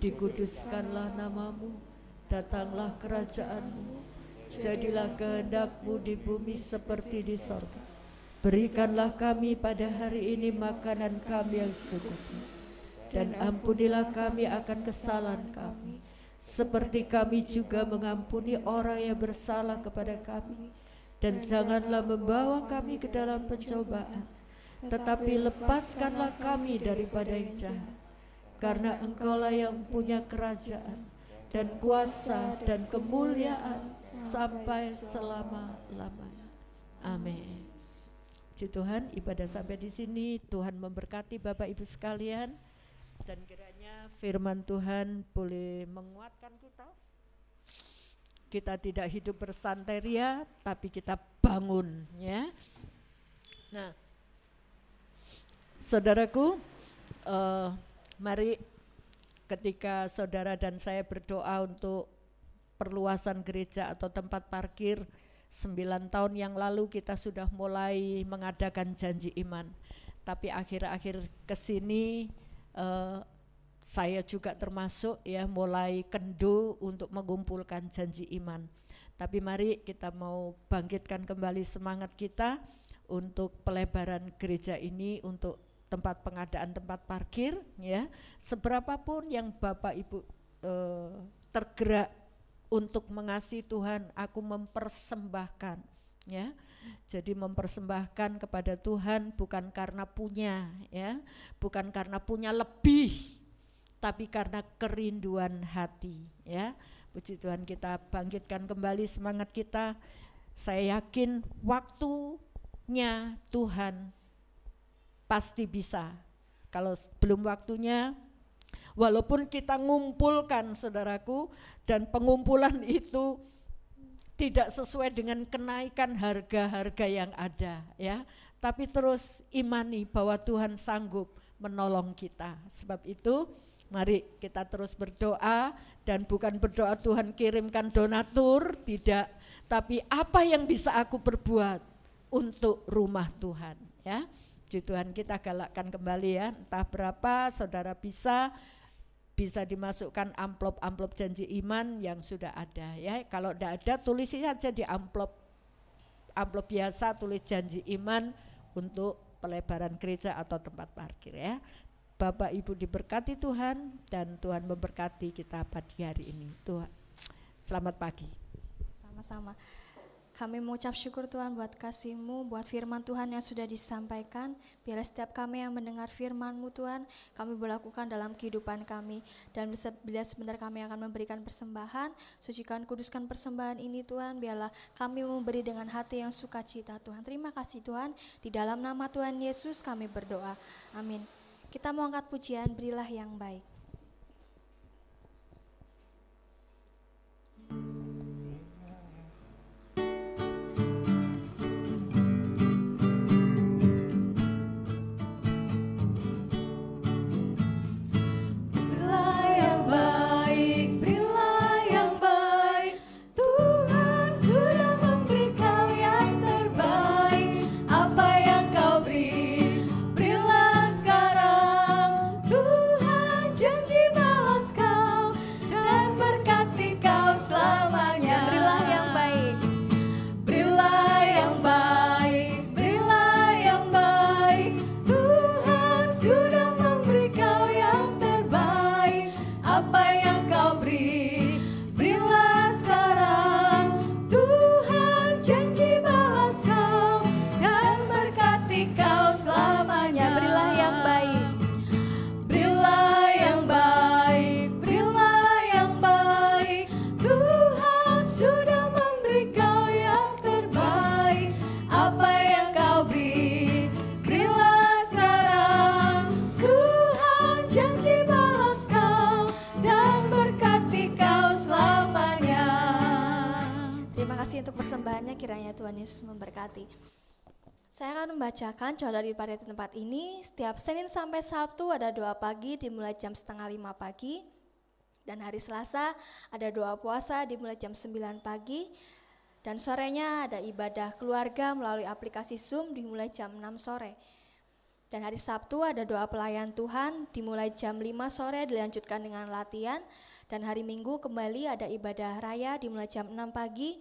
dikuduskanlah nama-Mu, datanglah kerajaan-Mu, jadilah kehendak-Mu di bumi seperti di sorga. Berikanlah kami pada hari ini makanan kami yang secukupnya, dan ampunilah kami akan kesalahan kami, seperti kami juga mengampuni orang yang bersalah kepada kami. Dan janganlah membawa kami ke dalam pencobaan, tetapi lepaskanlah kami daripada yang jahat. Karena Engkaulah yang punya kerajaan dan kuasa dan kemuliaan sampai selama-lamanya. Amin. Puji Tuhan, ibadah sampai di sini. Tuhan memberkati Bapak Ibu sekalian, dan kiranya firman Tuhan boleh menguatkan kita. Kita tidak hidup bersantai ria, tapi kita bangun, ya. Nah, saudaraku, mari ketika saudara dan saya berdoa untuk perluasan gereja atau tempat parkir, 9 tahun yang lalu kita sudah mulai mengadakan janji iman. Tapi akhir-akhir kesini saya juga termasuk ya mulai kendu untuk mengumpulkan janji iman. Tapi mari kita mau bangkitkan kembali semangat kita untuk pelebaran gereja ini, untuk tempat pengadaan tempat parkir, ya. Seberapapun yang Bapak Ibu tergerak untuk mengasihi Tuhan, aku mempersembahkan, ya. Jadi mempersembahkan kepada Tuhan bukan karena punya, ya, bukan karena punya lebih, tapi karena kerinduan hati, ya. Puji Tuhan, kita bangkitkan kembali semangat kita. Saya yakin waktunya Tuhan pasti bisa. Kalau belum waktunya, walaupun kita ngumpulkan saudaraku, dan pengumpulan itu tidak sesuai dengan kenaikan harga-harga yang ada ya, tapi terus imani bahwa Tuhan sanggup menolong kita. Sebab itu mari kita terus berdoa, dan bukan berdoa Tuhan kirimkan donatur, tidak, tapi apa yang bisa aku perbuat untuk rumah Tuhan ya. Puji Tuhan, kita galakkan kembali ya, entah berapa saudara bisa dimasukkan amplop janji iman yang sudah ada ya. Kalau tidak ada, tulis saja di amplop biasa, tulis janji iman untuk pelebaran gereja atau tempat parkir ya. Bapak Ibu diberkati Tuhan, dan Tuhan memberkati kita pagi hari ini. Tuhan, selamat pagi. Sama-sama. Kami mengucap syukur Tuhan buat kasih-Mu, buat firman Tuhan yang sudah disampaikan. Biar setiap kami yang mendengar firman-Mu Tuhan, kami berlakukan dalam kehidupan kami. Dan bila sebentar kami akan memberikan persembahan, sucikan kuduskan persembahan ini Tuhan. Biarlah kami memberi dengan hati yang sukacita Tuhan. Terima kasih Tuhan, di dalam nama Tuhan Yesus kami berdoa. Amin. Kita mau angkat pujian, berilah yang baik. Untuk persembahannya, kiranya Tuhan Yesus memberkati. Saya akan membacakan doa daripada tempat ini. Setiap Senin sampai Sabtu ada doa pagi dimulai jam 4:30 pagi. Dan hari Selasa ada doa puasa dimulai jam 9 pagi. Dan sorenya ada ibadah keluarga melalui aplikasi Zoom dimulai jam 6 sore. Dan hari Sabtu ada doa pelayan Tuhan dimulai jam 5 sore dilanjutkan dengan latihan. Dan hari Minggu kembali ada ibadah raya dimulai jam 6 pagi.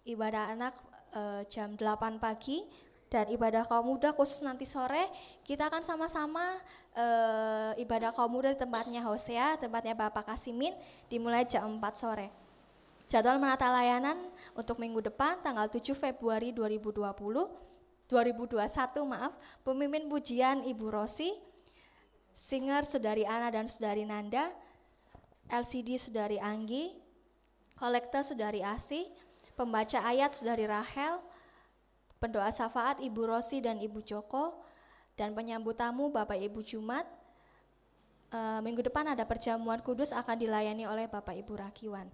Ibadah anak jam 8 pagi, dan ibadah kaum muda khusus nanti sore kita akan sama-sama ibadah kaum muda di tempatnya Hosea, tempatnya Bapak Kasimin dimulai jam 4 sore. Jadwal menata layanan untuk minggu depan tanggal 7 Februari 2021, pemimpin pujian Ibu Rosi, singer Saudari Ana dan Saudari Nanda, LCD Saudari Anggi, kolektor Saudari Asih, pembaca ayat Saudari Rahel, pendoa syafaat Ibu Rosi dan Ibu Joko, dan penyambut tamu Bapak Ibu Jumat. Minggu depan ada perjamuan kudus akan dilayani oleh Bapak Ibu Rakiwan.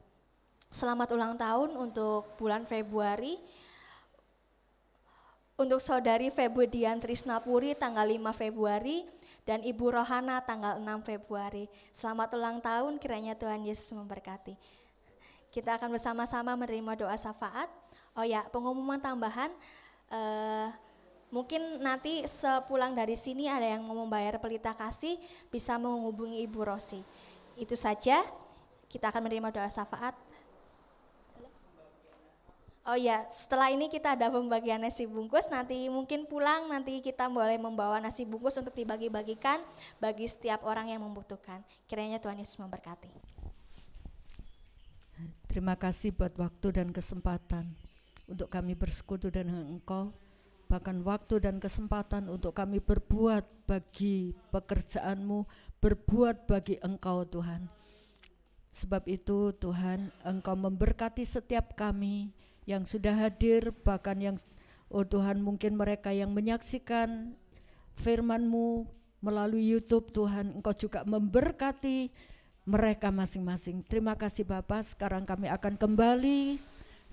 Selamat ulang tahun untuk bulan Februari. Untuk Saudari Febudian Trisnapuri tanggal 5 Februari dan Ibu Rohana tanggal 6 Februari. Selamat ulang tahun, kiranya Tuhan Yesus memberkati. Kita akan bersama-sama menerima doa syafaat. Oh ya, pengumuman tambahan, mungkin nanti sepulang dari sini ada yang mau membayar pelita kasih, bisa menghubungi Ibu Rosi. Itu saja, kita akan menerima doa syafaat. Oh ya, setelah ini kita ada pembagian nasi bungkus, nanti mungkin pulang nanti kita boleh membawa nasi bungkus untuk dibagi-bagikan bagi setiap orang yang membutuhkan. Kiranya Tuhan Yesus memberkati. Terima kasih buat waktu dan kesempatan untuk kami bersekutu dengan Engkau, bahkan waktu dan kesempatan untuk kami berbuat bagi pekerjaan-Mu, berbuat bagi Engkau Tuhan. Sebab itu Tuhan, Engkau memberkati setiap kami yang sudah hadir, bahkan yang Tuhan mungkin mereka yang menyaksikan firman-Mu melalui YouTube Tuhan, Engkau juga memberkati mereka masing-masing. Terima kasih Bapa. Sekarang kami akan kembali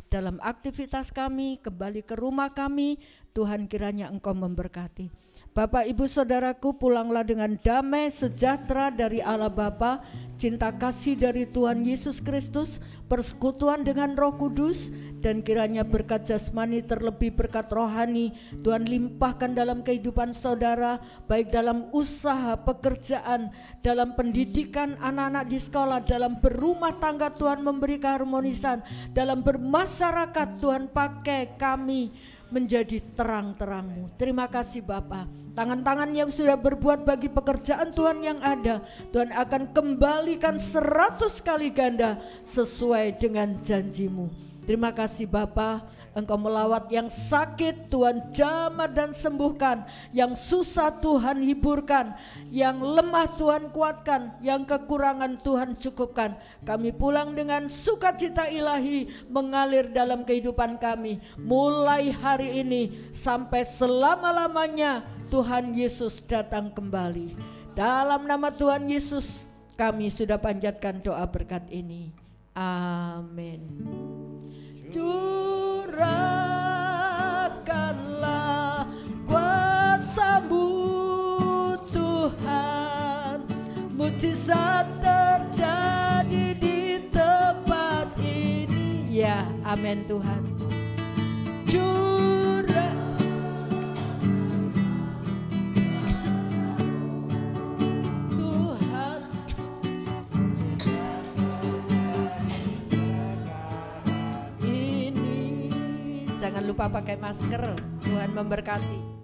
dalam aktivitas kami, kembali ke rumah kami. Tuhan, kiranya Engkau memberkati. Bapak, Ibu, Saudaraku, pulanglah dengan damai sejahtera dari Allah Bapa, cinta kasih dari Tuhan Yesus Kristus, persekutuan dengan Roh Kudus, dan kiranya berkat jasmani terlebih berkat rohani Tuhan limpahkan dalam kehidupan saudara, baik dalam usaha, pekerjaan, dalam pendidikan anak-anak di sekolah, dalam berumah tangga Tuhan memberi keharmonisan, dalam bermasyarakat Tuhan pakai kami menjadi terang-terang-Mu. Terima kasih Bapa. Tangan-tangan yang sudah berbuat bagi pekerjaan Tuhan yang ada, Tuhan akan kembalikan 100 kali ganda sesuai dengan janji-Mu. Terima kasih Bapa. Engkau melawat yang sakit, Tuhan jamah dan sembuhkan. Yang susah Tuhan hiburkan. Yang lemah Tuhan kuatkan. Yang kekurangan Tuhan cukupkan. Kami pulang dengan sukacita ilahi mengalir dalam kehidupan kami. Mulai hari ini sampai selama-lamanya Tuhan Yesus datang kembali. Dalam nama Tuhan Yesus kami sudah panjatkan doa berkat ini. Amin. Curahkanlah kuasa-Mu Tuhan, mujizat terjadi di tempat ini. Ya, amin Tuhan. Jangan lupa pakai masker. Tuhan memberkati.